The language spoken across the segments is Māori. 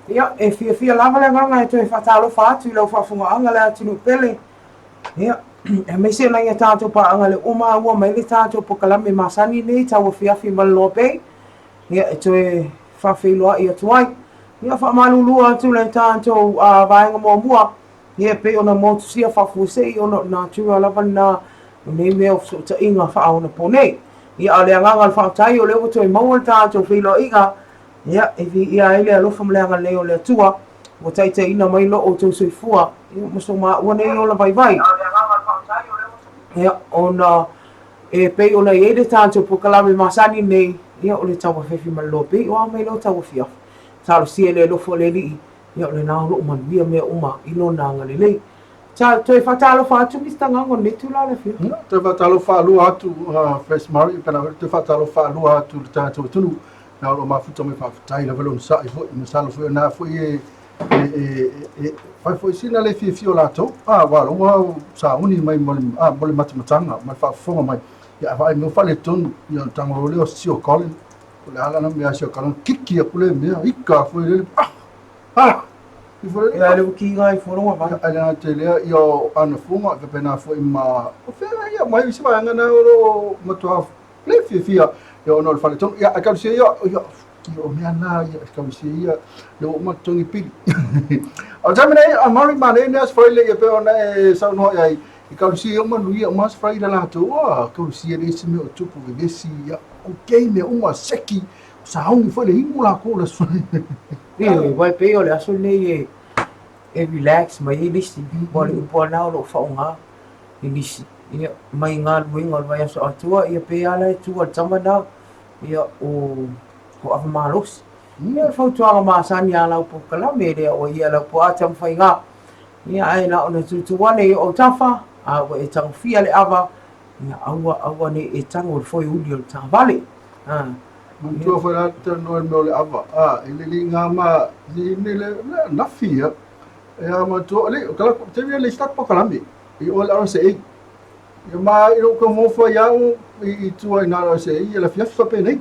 Ia, e fia lava le nganga e toi whatalo whaatu I lau whafunga anga le atinu pele. Ia, e meise na ia tātou pa anga le uma ua mai le tātou po kalame masani nei tauafiafi ma LOABAY. Ia, e toi whawhiloa ia tuai. Ia, whamalulua atu le tātou vaenga mua mua. Ia, pe ona motu sia whafusei ona nā tua lava na nei mea o ta inga whaona po nei. Ia, ale anganga le whautai o leo toi maua le tātou whiloa inga. Ia, e vi ia ele alofa mleanga leo le atua. Wa taita ina mai lo o tau soifua. Ia, maso maa ua nei ola vai vai. Ia, ona e pei ona i ere tātou po kalame masani nei. Ia, o le tauawhiafi ma LOABAY. Ia, mai lo tauawhiafi. Talo sia le lofo le li. Ia, o le nao lo manuia mea uma. Ilo nanga le lei. Toi whatalo whaatu mista ngango netu la le fia. Toi whatalo whaalua atu Fresh Murray. Toi whatalo whaalua atu le tātou tunu. Na o mafuta me whawhatai la velo msa I fo I masalo fo na fo fai fo sina le fio lato wa lo sa uni mai mole matamatanga mai whafonga mai ia vai me fale tonu ia tango leo sio Colin le ala na me sio Colin kiki a pule me ika fo le I fo le Ia le ki ngai fo ronga vai. Ana te lea io ana funga ke pena fo I ma o fela ia mai se vai ngana o matua le fia Ia ono le fale tonu. Ia, akau sia ia, o mea nā ia, akau sia ia, le o matongi pili. O tami nei, a Mari mane ne as Faraile ia pe ona e saunoa ia I kau sia ia manu ia, o mas Faraile lato, kau sia le isi me o tupu vegesi ia, o kei me uma seki, sa haungi foi le hingu la kola sui. Ia, vai pe o le aso nei e relax, mai e lisi, wale upo nao lo whaunga, e lisi. Ia, mai ngā luenga o vai aso atua, ia pe ala e tua tama nao, ia o awa malos. Ia whautuanga maasani ala upo kalame rea o ia lau po atam whai ngā. Ia ai na ona tutuane I o tafa, a o e tango fia le awa, ia aua ne e tango le foi uli o le tāwale. Mantua foi la tano e meo le awa, ele li ngā ma, ni le nafi ia, ia mantua, le, kala, te via le stak po kalame, I o le arase ei. Ia ma ilo ko mo fa ia I tua ina la se ia la fiafa pe nei.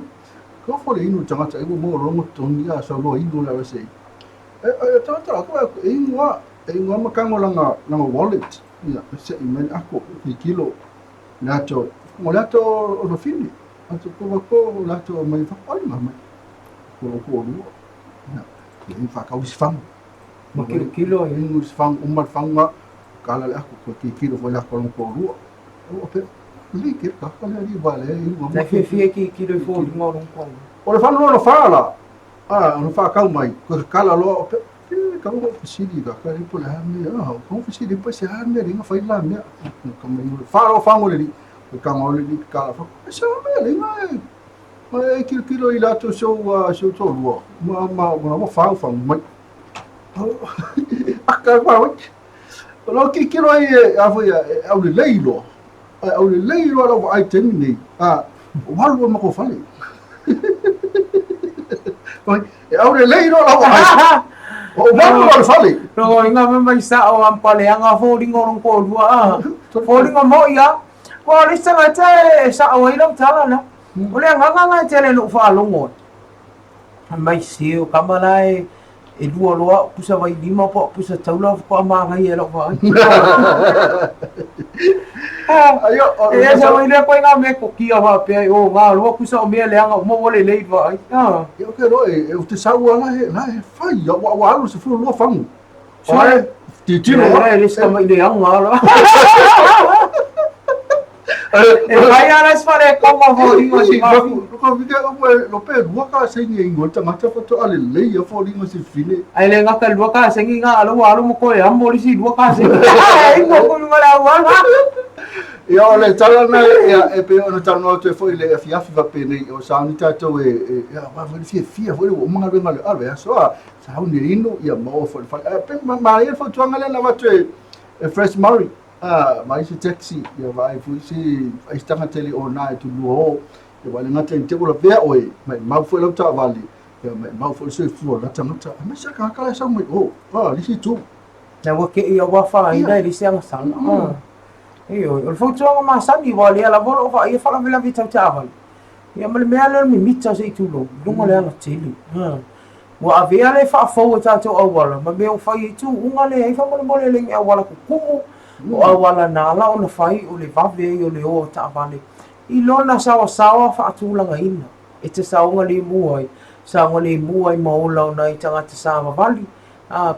Ko fo le inu tangata I mo rongo toni ia so lo inu la se. Tata ko e ngwa makango langa wallet. Ia se I men ako I kilo. Nato mo lato o no fini. Ato ko lato mai fa ai mai. Ko lu. Ia I fa ka us fam. Ma kilo I us fam umar fanga kala le ako ko kilo fo la ko lu. O pe like ka kala ri vale Na fia ki do fo ngoro ko. O le fanu no fala. No fa ka mai ko kala lo pe ka mo fisili ka ka ri pola me ko fisili pa se ha me ringa fa ila me ka me fa ro fa mo le ka mo le ka fa se me le mai kilo ila to so to lo ma fa mai aka pa wa lo kilo ai afu ya au le leilo au le leilo ala ai temi walu ma ko fale au le leilo ala ai o walu ma fale no inga me mai sa o ampale anga folding on ko lua folding mo ia ko le sanga te sa o ilo tala na o le nganga te le no fa longo mai si o kamalai e dua loa pusa vai lima po pusa taula ko ma ngai elo vai ayo e sa vai le ko nga me ko kia va pe o nga lo pusa o me le anga mo vole le vai eu quero eu te sau lá é fai o alu se for lo fango sai ti tiro le ska mai le anga lo e vai ara sfare como volingo si ma ko vika lo pe ruaka se ni ngota mata foto ale le ya volingo si fine ai le nga ka luaka se nga alo mo ko e amori si luaka se ai mo ko ngala wa ia o le tala na e pe ona tala no te foi le fiafi va pe nei o sa ni tato ia va foi fia foi o manga le ale ya so sa un ino ia mo foi pe ma ia foi tuanga le lava te Fresh Murray mai se taxi ia vai foi si ai stanga tele o na tu lo ia vai ngata te ko la vea oi mai mau foi lo ta vali ia mai mau foi se fu la tangata mai sa ka kala sa mai lisi tu na wa ke ia wa fa ida lisi ang sang Io, il funziono ma sani vale la volo fa ia fa la vita ta vale. Ia ma me ala mi mita sei tu lo, dunga le ala tele. Wa avea le whaafou tātou awala, ma mea o whai e tū unga le hei whamole le nge awala kukumu, o awala nāla o na whai o le vave o le o taavale. I lona sawa whaatūlanga ina, e te saunga le muai, saunga le muai maola o nei tangata sawa vali,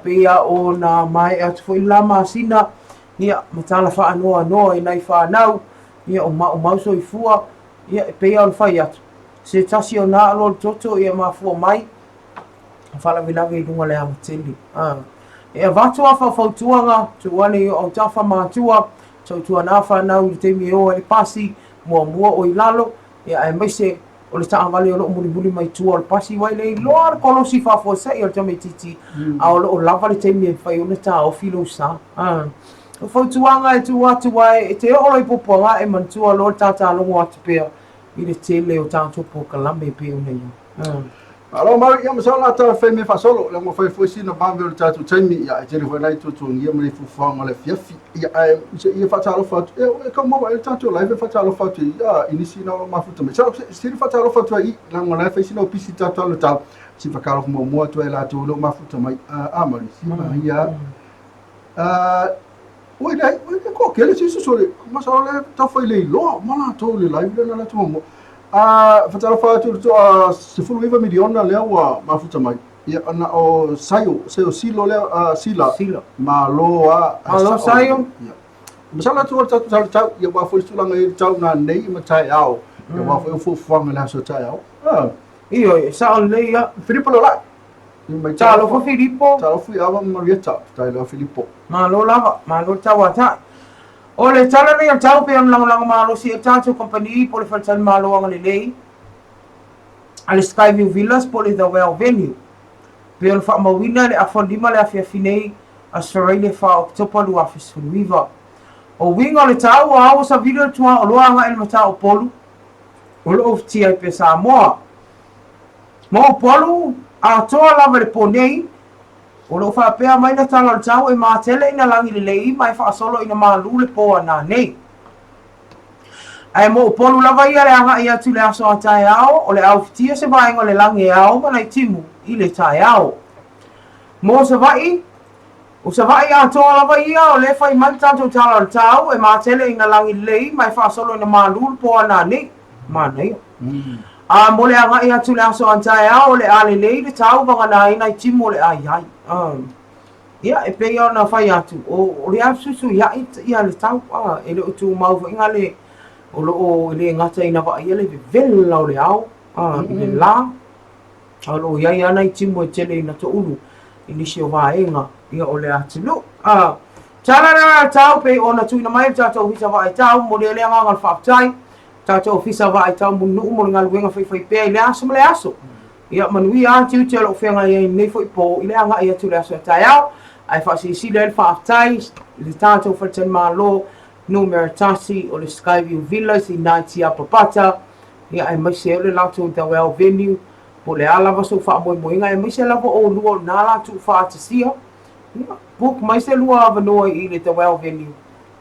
pea o na mai atu fo i lama sina, ia matala whaanoa noa i nei whanau, ia o mauso i fua, ia pea o le whai atu. Se tasi o nā alo toto ia mafua mai, fala vilavi i lunga le amatili. E vatu a whawhautuanga, tuane o tawha mātua, tau tuana whanau i te mi o e pasi, mua o i lalo, e maise o le taawale o loo muli mai tua o le pasi wai le loa le kolosi whawhau sa i o le tame titi, a o loo lava le te mi e whai o le ta o filo sa. O whautuanga e tu atu wai, e te olo i poponga e mantua lo le tata longo atu pea, i le tele o tātou po kalame pea o nei. Alo mari ia masala ta fe me fa solo le mo fa foi sina ba me ta tu temi ya te ri vai tu tu ngia me fu fa ngale fiafi ia ia fa talo fa e ka mo e ta tu live fa talo fa tu ia inisi na ma fu me sa si fa talo fa tu i la ngala fa sina pisi ta talo ta si fa kalo mo mo tu e la tu lo ma fu mai a mari si ma ia oi dai ko ke le si so le ma sa le ta foi le lo ma la to le live na la tu mo fatalo fa tu se fulu iva miliona le wa mafuta mai ia ana o saio silo le sila ma lo saio masala tu ta ia wa fu sulanga i tau na nei ma tai ao ia wa fu fanga la so tai ao io sa le ia Filippo lo la ta lo Filippo ta lo fu ava Marietta tai lo Filippo ma lo lava ma lo tawata o le tala nei tau pe on lang malo si tātou company po le faltan malo ang lelei ale Skyview Villas po le the well venue pe on fa mawina le afondima le afiafi nei a Faraile fa Oketopa lu afis river o winga le tau a sa video tua o loanga el mata o polu o lo of ti pe sa mo polu a toa lava le ponei o lo fa pea mai na tala tau e matele ina langi le lei mai fa solo ina malu le po ana nei ai mo polu lava ia le anga ia tu le aso atai ao o le au fitia se vai ngole langi ao ma nai timu i le tai ao mo se vai o se vai a to lava ia o le fai man tanto tala tau e matele ina langi le lei mai fa solo ina malu le po ana nei ma nei a mo le anga ia tu le aso atai ao le ale lei le tau vanga nai nai timu le ai ia e pe ia na fai atu o le afsusu ia le tau e le tu mau fo inga le o lo le ngata ina va ia le vela o le au le la alo ia na timu e tele ina to ulu ini si o vaenga ia o le atu lu tala tau pe ona tu ina mai tau hisa vai tau mo le anga ngal fa tai tau hisa vai tau mo nu mo ngal wenga fai pe le aso le aso ia manui a tiu te lo fenga ia nei foi po ile anga ia tu le aso tai au ai fa si le fa tai le tato fa ten malo numero tasi o le Skyview Villas i naiti a papata ia ai mai se le lato the well venue po le ala va so fa mo inga ai mai se la o luo na la tu fa sia ia book mai se lua va no i le the well venue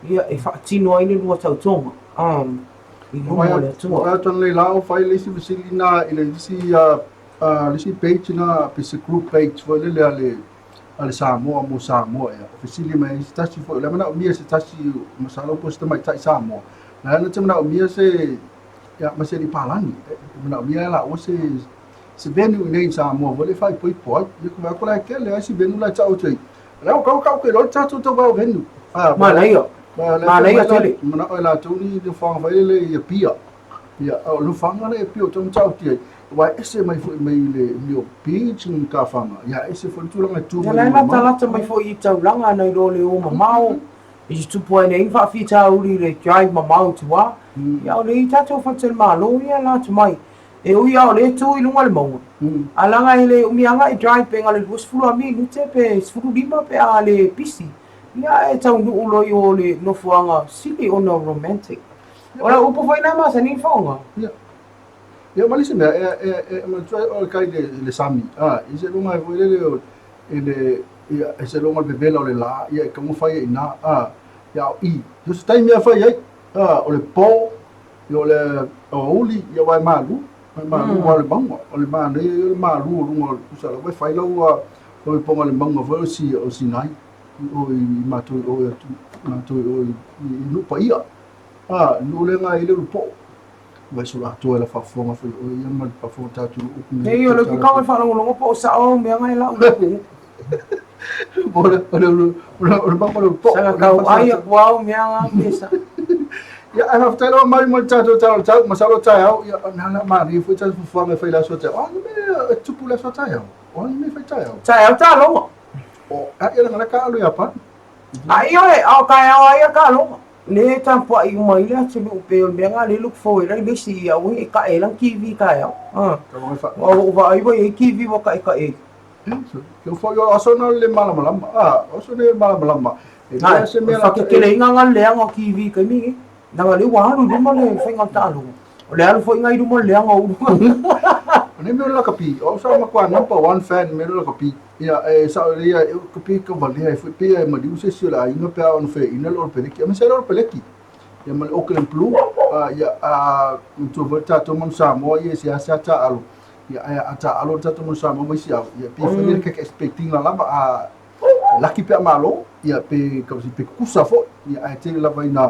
ia e fa tino ai le lua tau tonga i mo le tu o ton le la o fai le si visilina ile si le si page na pese group page fo le ale Samoa mo Samoa ia ofisili mai tasi fo le mana o mia se tasi masalo posta mai tai Samoa na na temana o mia se ya mase di palani mana o mia la o se venu nei Samoa vole fai poi ia ko la ke le si venu la tau tei la ka ke lo tatu to va venu ma lai tele mana o la tuni de fang vai le ia pia ia o lu fanga le pia to tau tei wa ese mai foi mai le mio page ka fama ya ese foi tu langa tu mai la tala mai foi i tau langa nei lo le o mamau i tu poi nei fa fi tau ri le drive mamau tu wa ya o le tato fa tel malo ya la tu mai e o ya o le tu i lunga le mo alanga ile umianga i drive pe ngale bus fulu mi nu te pe fulu lima pe ale pisi ya e tau nu lo yo le no fuanga sili ono romantic ora upo foi na ma sa ni fonga ia malisi me ma tu o kai le sami ise lo mai foi le ia ese lo mai bebela o le la ia como fai ina ia i just time ia fai ai o le po o le o uli ia vai malu Malu wale bango, ole mana e malu lunga usala we fai lau o ponga le bango vo o sinai o matu o matu o nu pa ia nu le nga ile po vai sula to la fa fonga foi o ia mal pa fonga tatu e yo le ka fa longo po sa o me nga ila o bango po sa ka ai wow me nga pesa ya I have tell mai mo tatu masalo tau ya na mari foi tatu fonga foi la so tau me tupu la so tau me foi tau ta longo o ia ngala ka alu ya pa ai oi au ka ai ka longo le tampo ai mai le tu pe o me nga le look for le si ya we ka e lang kiwi ka ya o va ai vai kiwi wa ka e eu foi o sono le malama o sono le malama e se me la ke le nga le nga kiwi ka mi na le wa lu mo le fa nga ta lu o le alu foi ngai lu mo le nga u ne me la kapi o sa ma kwa number 1 fan me la kapi ya sa le ya kapi ko vale ai foi pe ma di se se la ina pe on fe ina lo pe ki me se lo pe ki ya mal Auckland Blue ya to vota to mon sa mo ye se sa ta alu ya ata alo ta to mon sa mo si ya pe family ke expecting la lava laki pe malo ya pe ko si pe kusa fo ya ai te la vai na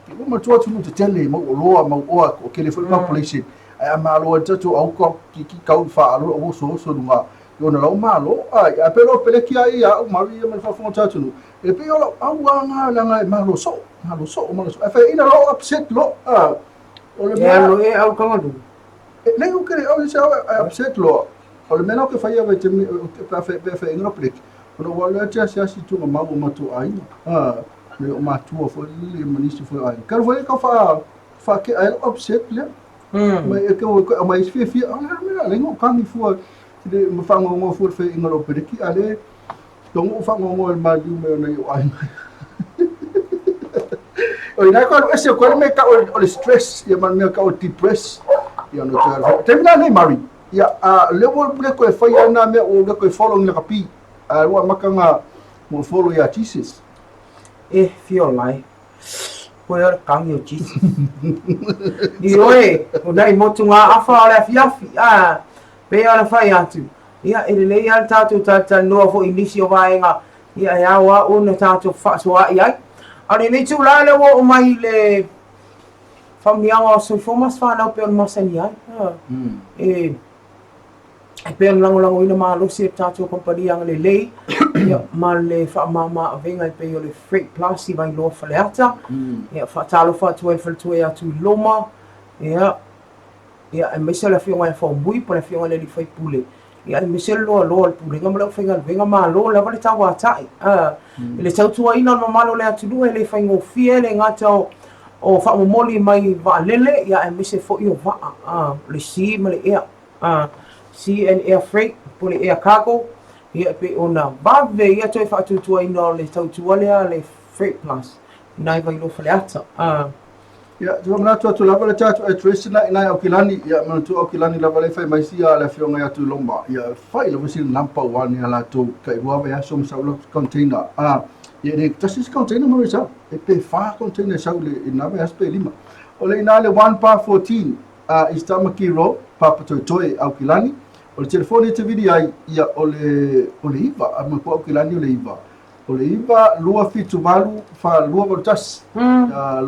o ma tu tu te tele mo loa mo o ke le fo population ai malo ta tu au ko ki ka fa alo o so dunga yo na lo malo ai pero pele ki ai ya o mari me fa fo ta tu e pe yo au nga la nga malo so e fa ina lo upset lo o le ya lo e au ka ndu le o ke o se upset lo o le mena ke fa ia ve te pe ina pele no wala tia sia si tu ma tu ai le o matua fo le ministro fo ai kar foi ka fa ke ai upset le mai e ko mai fi ala le ngo kan fu de mo fa ngo fu fe ngolo periki ale donc o fa ngo ma di me na yo ai o ina ko ese ko me ka o stress ya man me ka o depress ya no termina nei mari ya le wo bre ko fa ya na me o ko follow le kapi wa makanga mo follow ya Jesus e fio lai ko ya kang yo Jesus ni oi o dai mo tunga afa le fiafi pe ala fai atu ia ele le ia tatu tata no fo inicio vaenga ia ya wa una tatu fa so ia ale ni tu la le wo mai le famianga so formas fa na pe masania e pe lango ina malo se tatu company ang le ia mal le fa mama venga pe yo le freight plus i vai lo fa le ata ia fa talo fa tu atu loma ia e mese la fionga fa bui po la fionga le fai pule ia mese lo pule ngam la fenga venga ma lo la vale tawa tai le tau tua ina no malo le atu lu le fai ngo fie le ngata o fa mo moli mai va lele ia mese fo io va le si ma le ia sea and air freight po le air cargo ia pe ona ba ve ia toi fa tua ina le tau tua le freight plus nai vai lo fa le ata ya tu na tu la vale tatu e tresina ina o kilani ya man tu o kilani la vale fai mai sia la fionga ya tu lomba ya fai la visi number 1 ya la tu kai wa ya som sa lo container ya de tasis container mo sa e pe fa container sa le ina ba aspe lima o le ina le 1 pa 14 istamaki ro papa toi au kilani o le telefoni te vidi ai ya o le iva ma ko au kilani o le iva o le iva lua fitu valu fa lua voltasi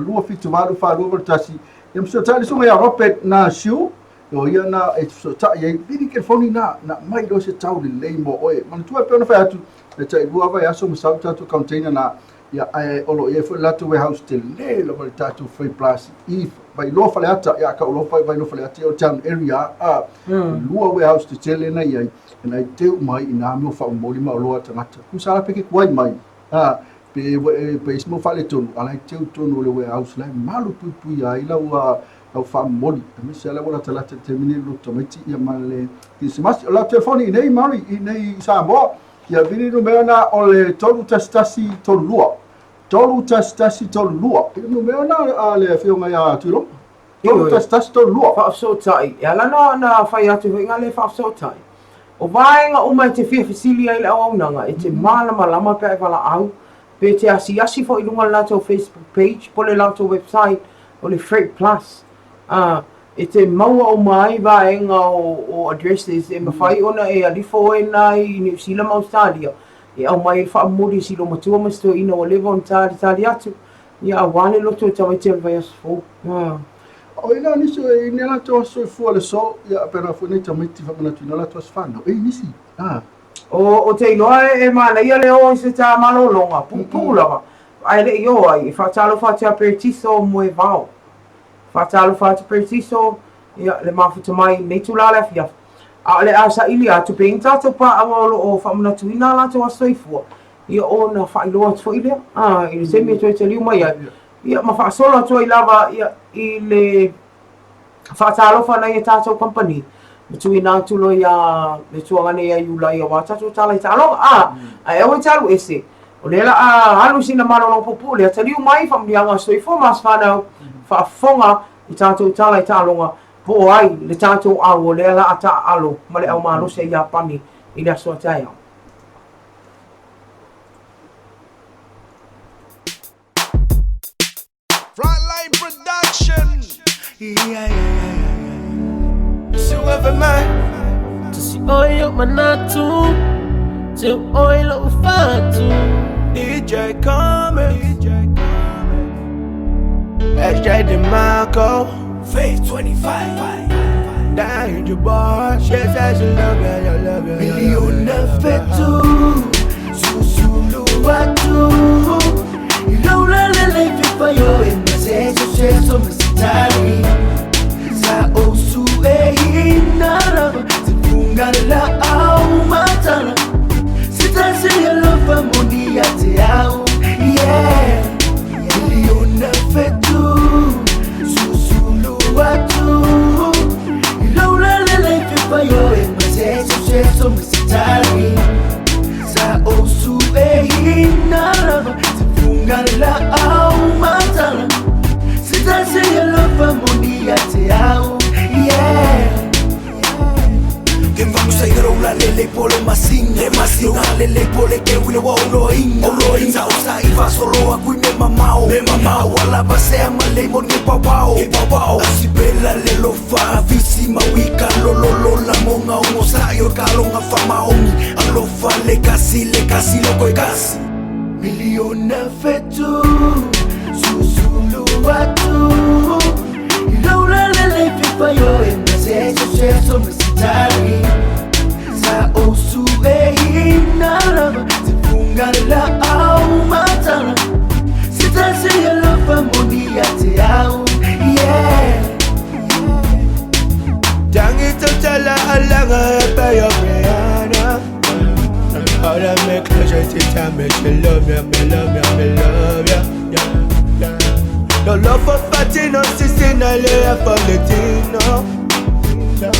lua fitu valu fa lua voltasi ia mso tali sunga ya Robert na siu o ia na e so ta ia vini ke foni na mai do se tau le leimo oe man tu pe ona fa atu e tai lua va ya so msa tu container na ia o lo ia fo la tu warehouse te le lo volta tu free plus if vai lo fa le ata ia ka lo fa vai lo fa le ata o town area lua warehouse te tele na ia and I tell mai ina mo fa mo lima loa tangata ku sala pe ke kuai mai pe ismo fa le tonu ala teu tonu le warehouse la malu pu ya ila wa au fa mo li me sala wala tala te termine lo tomati ia male ki mas la telefoni nei mari nei sa mo ia vini no mena o le tolu tastasi tolu lua no mena le fionga ya tulo tolu tastasi tolu lua fa so tai ia la na fa ya tu ngale fa so tai o vaenga o mai te fia fasili ai le aunanga e te malama pe wala au pe te asi fo i lunga lato Facebook page po le lato website o le Freight Plus e te maua o mai vaenga o addresses e mawhai ona e alifo e nai i New Zealand Australia. E au mai wha amuri si lo matua masto ina o lewa on tari atu. Ia awane loto e tawai te alvai asfo. O ina nisi e ina la to so fu le so ia pera fu nei tamiti fa mana tuna la to sfano. E nisi. O te iloa e mana ia leo i se tā malolonga pupulawa. Ai le io ai whatalo whate aperitiso mo e vau. Whatalo whate aperitiso ia le mafuta mai nei tula le fia. A le asa ili atu pe intato pa awalo o whamuna tuina la to asoifua. Ia o na whailoa atu ilia. I le semi atu e te liu mai ai. Ia ma whaasola atu i lava ia i le whatalo whanai e tātou company. Between now to loya le tuangane ia yula ia wata to tala i talo ai o talo ese o lela halu sina malolo popu le taliu mai fam dianga soifo mas fana fa fonga i tato tala i talonga po ai le tato a o lela ata alo male au malo se ia pani i le so tai Frontline production. Whoever man to see oil manatu to oil of fatu DJ Comics XJ DeMarco Faith 25 Down your bar Yes, I should love you, Million of fetu Susulu watu Ilola lele fipa yo Emazezo cheso mesitari Sa osu inaraba Tifunga la au matana Sitasi ya lofa moni ya te au Yeah Miliona fetu Susulu watu Ilola lele fipa yo Emazezo cheso mesitari Sa osu inaraba Tifunga la au matana Sitasi ya lofa moni ya te au Yeah Que vamos a ir a una lele pole masinga lele pole que wile wa oloing sa usa ifa solo aku me mamao wala basea male mon ke papao asibela lelo fa visi mawika lolo la monga o sa yo kalonga fa maongi alo fa le kasi loko e kasi Miliona fetu Susulu watu Ilola lele fipa yo Emazezo cheso mesitari Sa osu inaraba Tifunga la au matana Sitasi ya lofa moni ya te au Yeah Tangi totala alanga epeyo briana How to make pleasure to time make you love ya No love for Fatino, sister, no love for Latino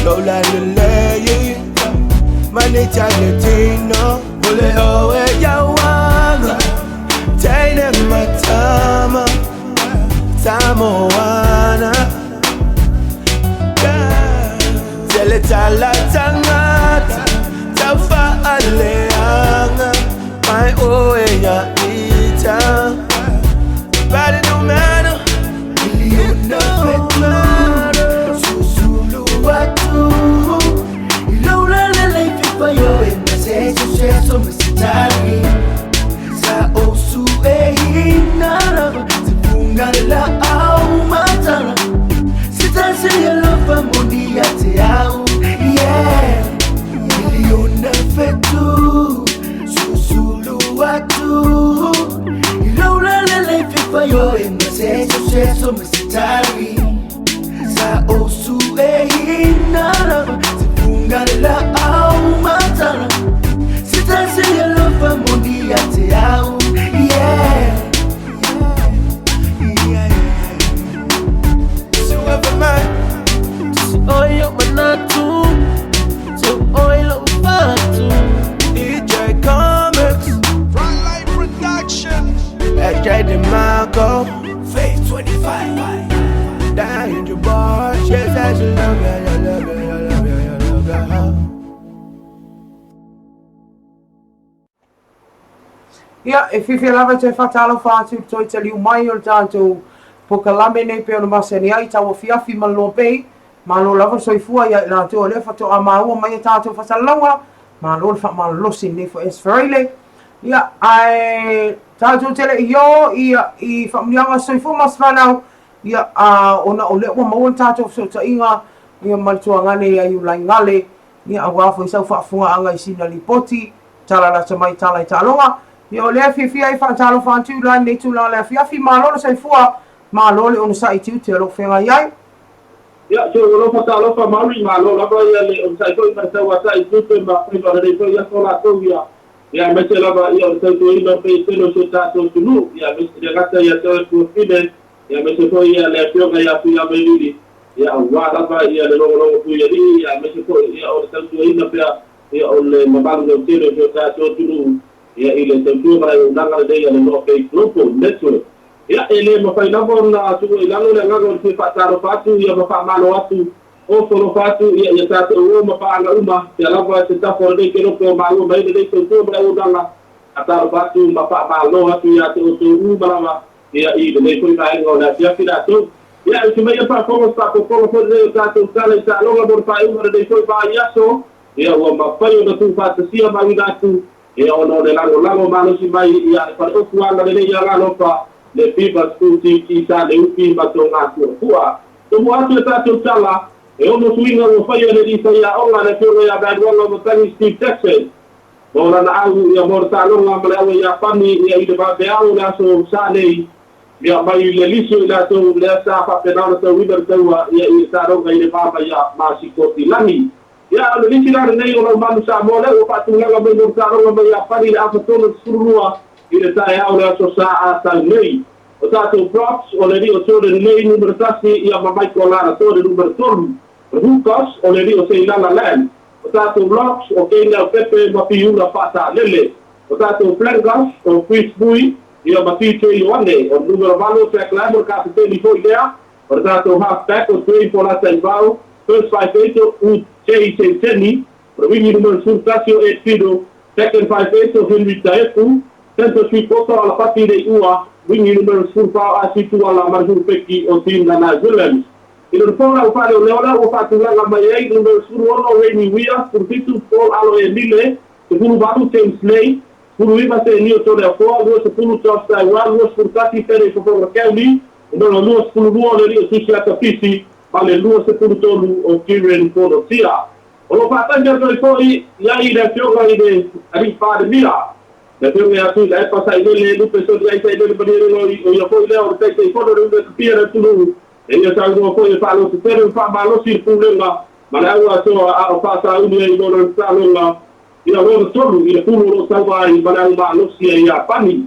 No la lele, manita Latino Ole owe ya wanga, taine matama Tamoana Tele tala tangata Tafa aleanga My owe ya ita Body no matter Miliona fetu Susulu watu Ilola lele fipa yo Emazezo cheso mesitari Sa osu inaraba Tifunga la au matana Sitasi ya lofa moni ya te au Yeah Miliona fetu Susulu watu Ilola lele fipa yo Emazezo cheso mesitari Sa osu inaraba Tifunga la au matana Sitasi ya lofa moni ya te au Yeah Whoever man Oil manatu To oil of fatu DJ Comics Frontline Production XJ DeMarco Faith 25 Down your bar Yes, I should love ya Ia, e whiwhi lava te whatalo whātu toi te liu mai o le tātou pokalame nei pe o na masani ai TAUAFIAFI ma LOABAY malo lava soifua ia la to le fa to amaua mai tatou fasalauga malo le faamalosi nei fo es Faraile ia ai tatou tele io ia I faamiliaga soifua masfanau ia ona o le ua maua tatou fesotaʻiga ia ma le tuagane ia iulai gale ia auā foi sau faafogaaga I sina lipoti talalata mai tala I taloga ia o le afiafia ai faatalofa atu lai nei tulaga le afiafi malo le saifua malo le ona saʻi tiu lo fegai ai Ya, so lo fa ta lo fa mari ma lo la ba ya le on sai ko ma sa wa sai tu pe ma pe ba de ko ya so la to ya me se la ba ya o sai to I no pe se lo so ta to tu ya me se ga ta ya to tu fide ya me se ko ya le pio ga ya tu ya me li ya wa la ba ya le lo tu ya di ya me se ko ya o sai to I no pe ya o le ma ba lo te lo so ta to tu ya I le tu ma ya ndanga de ya le no pe grupo network ya ele ma fai na bona tu I lalo le ngago te fataro fatu ya ma fa malo atu o solo fatu ya ta o ma fa na uma ya la va te ta for de que no ko malo mai de to to ba o danga ataro fatu ma fa malo atu ya te o to uma ya I de ko na ngo na ya fina to ya tu me ya fa ko sta ko de ta to sala ta lo ba fa uma de ko ba ya so ya o ma fa yo tu fa te sia ma ina tu ya o no de lango malo si mai ya fa o kuanga de ya la fa le pipa skuti ki sa le upi ma to nga tua to mo atu ta to sala e ono suinga o fa le di sa ya ona le pio ya ba ngolo mo tani Steve Texas ora na au ya morta lo nga male ya pani ya I de ba be au la so sa le ya mai le liso la to le sa fa pe na to wider to ya I sa ro ga I ba ya ma si ko ti lani ya le lisi la nei o ma sa mo le o pa tu nga ba mo sa ro ga ya pani la so to surua I le tae au lea so sa a tau nei. O tātou props o le rio tōre nei numero tasi ia mamai ko lara tōre numero tolu. O hukas o le rio sei lala land. O tātou blocks o keina o pepe mapi una pata lele. O tātou flangas o Chris Bui ia mapi te ioane. O numero valo te aklamor ka te teni fo idea. O tātou halfback o tui po lata I vau. First 5-8 u tei se teni. O wingi numero sultasi o et fido. Second 5-8 o Henry Taepu. Tento sui kota ala pati de ua, wingi numero surpa a situ ala marjur peki o tim na Williams. Ino fora o pare o leona o patu langa mai ei numero suru ono Rainy Wia, purtitu Paul alo e mile, te pulu batu James Lay, pulu ima te nio tole a foa, lua se pulu Charles Taiwan, lua spurtati pere so fonga Kelly, numero lua se pulu lua le rio susi ata pisi, pale lua se pulu tolu o Kieran Kono Tia. O lo patanga toi foi, ia I le fioga I de ari pade mira. Le pio me atu la pasa I le lupe so dia sai le banere no o ia foi le o te te fono de pia tu e ia sa go foi pa lo te fa malo si problema ma la ua so a pasa uni I no sa lo ia lo solo I le pulo lo sa va I bana ma lo si ia pani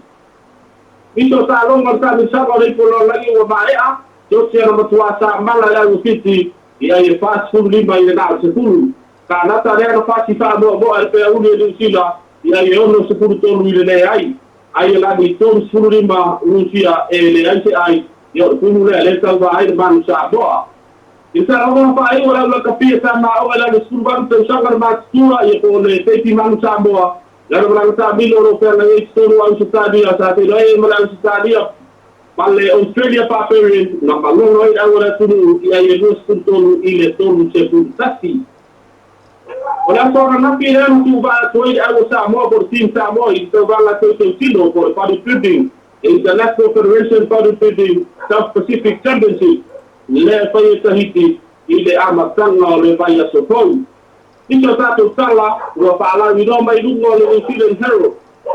ito sa lo ma sa mi sa go le pulo la I o ma ea yo se no tua sa mala la usiti ia I fast food lima I na se pulu ka na ta re no fa si fa mo e pe uni de sila ia I ono se puru tolu I le nei ai. Ai la ni tolu puru lima Rusia e le ai se ai. Ia o puru le tau wa ai le manu sa boa. I sa rao pa ai o la kapia sa ma o la le suru banu te sangar ma tua ia po le teiti manu sa boa. Ia le manu sa milo ro pe na i tolu au sa tadia sa te rei ma au sa tadia. Ma le Australia pa perin na malongo ai au la tulu ia I le suru tolu I le tolu se puru tasi. O la sora na pira tu va toi au Samoa por team Samoa I to va la to tino por bodybuilding International Federation Bodybuilding South Pacific Championship le fai Tahiti I le amatanga o le fai sopoi Ito tato sala ua pala I no mai lungo le New Zealand Herald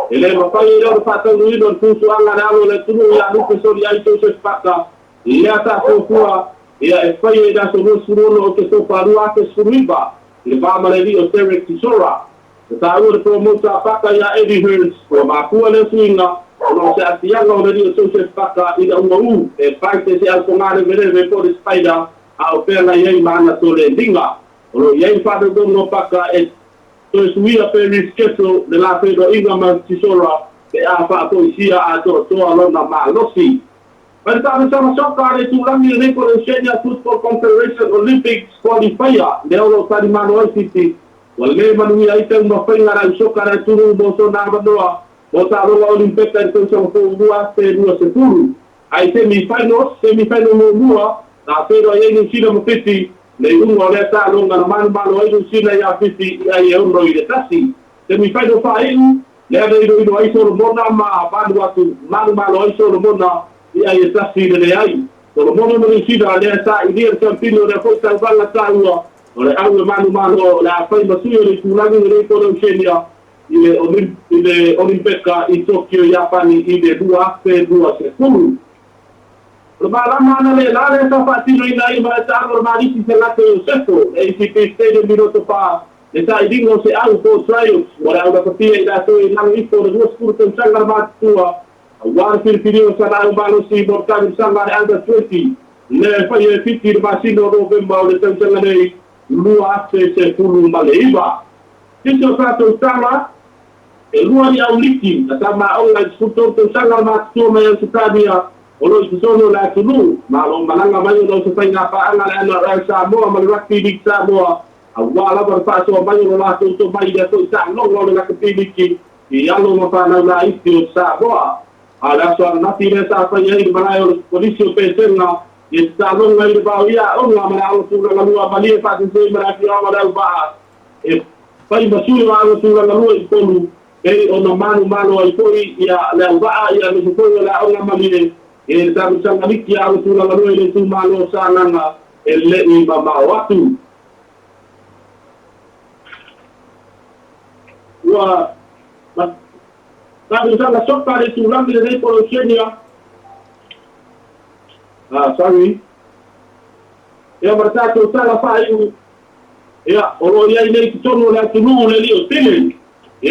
e le mafai o pata lui don pusu anga na le tunu ya lupe sori ai to se pata le ata fua ia e fai da so no surono o ke so parua ke suriba le family o Derek Tisora. The tahu de promoter paka ya Eddie Hearns o makua le suinga o se asianga o le social paka I da uau e parte se alcomare vere por spider a o pela ye mana tole dinga. O ye fado do no paka e to suia per rischetto de la fedo Ingaman Tisora e a fa poesia a to alona malosi. Per tanto siamo soccare tu la mia riconoscenza Football Confederation Olympics qualifier le oro tari mano City walle manu ya ite no fenga ra soccare tu no so na bandoa o ta ro Olympic e to so ko dua se puru ai semi final no dua na pero ye ni sino mo fiti le ungo le ta no na manu ai sina ia fiti ai e uno i le tasi te mi fai do fai le ave i ai solo mona ma padu atu manu ai solo mona i ai e tasi le ai solo mona no sina le sa i dia campino le foi ta balla ta ua o le au manu la fai ma sui le tulani le ko le senia i le Olimpeka i Tokyo Japani i le 2 lo malama na le la le sa fatino ina i ma ta lo mariti se la te sesto e si pe stede minuto pa le sa i dingo se au po trials ora una capia da to i nang i po le due scurte sangar ma tua guarda per video sarà un ballo si portare sangar under 20 le fai e fitti ma si no november le sangar nei lua se fulu maleva questo fatto stava e lua di auliki sama online scurte sangar ma tua ma si tadia Olo i sono la tulu, ma lo malanga mai lo se fai na pa ana na ra sa mo ma rugby league sa mo a wala ba pa so mai lo la to mai da to sa no lo na rugby league i alo mo pa na la i to sa mo a la so na ti ne sa fa ye ma yo policio pensenga i sa no ngai ba ia o na ma lo tu la lua ba li fa se ma ki o ma ba e fai ba su la lo tu la lua i tolu e o no manu ai poi ia la ba ia me ko la o na ma li e tamu sanga liki au tu la lua le tu malo sananga e le i mama watu wa tamu sanga sopa le tu lambi le dei polo senia sorry e martato sala fai oro ia nei ki tonu le tu nu le lio tele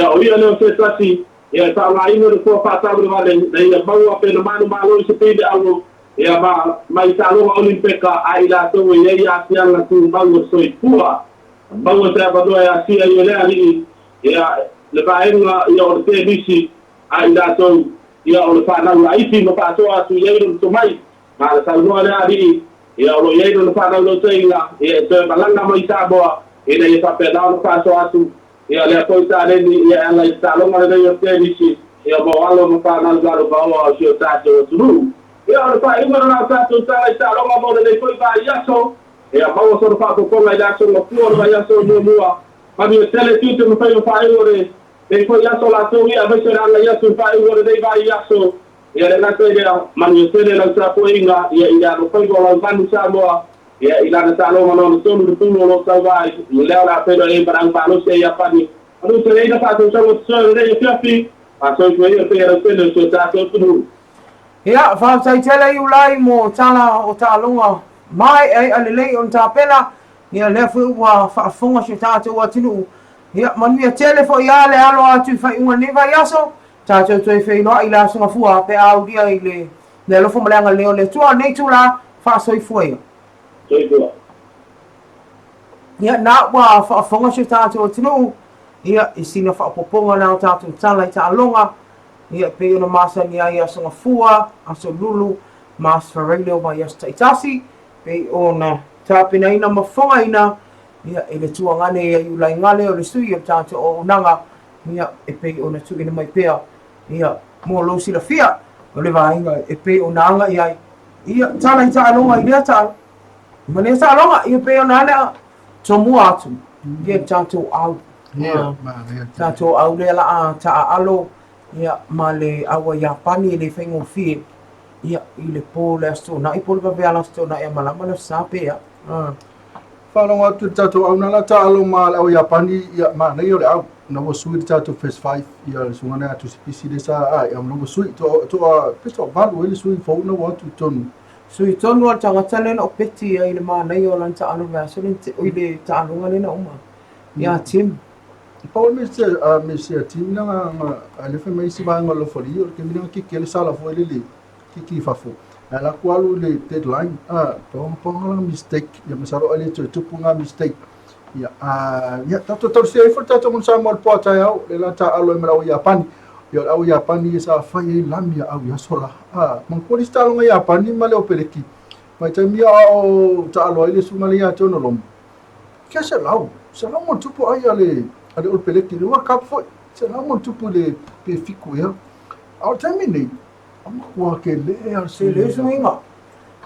o ia le se tasi e ta la ino de ko fa ta bru vale nei ba wa pe manu malo se pe de algo e ba mai ta lo olimpeka ai la to e ia sia la tu ba wo so i pua ba wo ta ba do ya sia yo le ali le ba enga yo te bisi ai la to ia o fa na la iti no pa to atu ye ro to mai ma la sa no le ali ia o ye ro fa na lo te inga e te ba langa mai ta bo e le fa pe na no pa to atu ia le poita le ni ia la stalo ma le yo te dici ia bo alo mo pa na garo ba o si o ta to tu ia le pa ingo na ta to ta stalo ma bo le foi ba ia so ia ba o so fa ko ko la so no fu o ba ia so no mua pa mi tele tu te mo fa ingo re e foi ia so la to ia ba se na ia so fa ingo re dei ba ia so ia le na te ia ma mi tele la tra po inga ia no foi ko la van sa mo ia ila na talo no so no tu no sa vai le la pero e barang palo se ia pa ni anu se le na pa so so le ia fiafi pa so ko ia pero se so ta so tu ia fa sai tele i ulai mo tala o talonga mai ai alele on ta pela ia le fu wa fa fonga se ta to wa tinu ia manu ia tele fo ia le alo atu fa unga ni va yaso ta to fe no ila so fu a pe au dia ile le lo fo malanga le le tu nei tu la fa so i foi ia na wa fa fonga se ta to tinu ia isina fa poponga na ta tu tala i talonga ia pe ona masa ni ia so fua aso lulu mas Faraile o mai sta itasi pe ona tapina ina mafonga ina ia ele tuangane ia ulai ngale o le sui o tato o nanga ia e pe ona tu ina mai pea ia mo lo si la fia o le vainga e pe ona anga ia tala i talonga ia ta mane talonga ia pe ona na tomu atu ia tato au tato au le la ta alo ia male awa Japani le fengo fi ia ile po le sto na i po le vela sto na e malama le sape ia Whanonga tu tato au nala ta alo ma au Japani ia ma nei o le au na wa sui tato phase 5 ia sungana atu spisi de sa ai am no sui to pesto valu ele sui fo no wa tu tonu sui tonu al tanga talen o peti ia ile ma nei o lan ta alo va so o ile ta alo ngale na uma ia tim Paul Mr. Tim na ale fe mai si ba ngolo foli o ke mina ki ke le sala fo ele ki fafo ala kwalu le deadline pong mistake ya masaro ale tu punga mistake ya ya tato se fo tato mun sa mol pota ya le la ta alo mera o Japan ya au Japan ni sa fa ye lamia au ya sola man ko sta lo Japan ni male o peleki mai ta mi o ta alo ile su male ya tono lom ke se lau mo tupo ai ale o peleki le wa kap fo se lau mo tupo le pe fiku ya au terminate Ama kuwa ke le ar se le suinga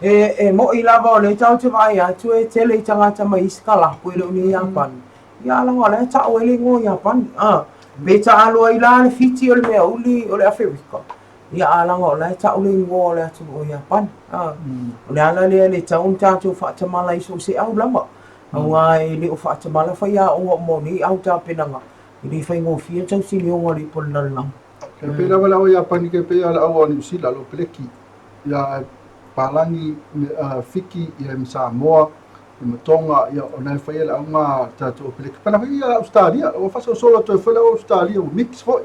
mo i lava o le tau te vai atu e tele i tangata mai iskala po i le uni Japan. Ia langa le ta o ele ngo Japan. Me ta alo i la le fiti o le mea uli o le Afrika. Ia alanga o le ta o le ngo o le atu o Japan. O le ala le tau un tatu whaatamala i so se au lama. Au ai le o whaatamala whai a o mo ni au ta penanga. I li whai ngō fia tau si ni o ngari po le nalang. Ke pera wala o Japan ke pera la o ni usila lo peleki. Ia palangi fiki ia Samoa i Tonga ia ona fai la nga tatu peleki. Pana ia Australia o fa so solo to fa la Australia o mix foi.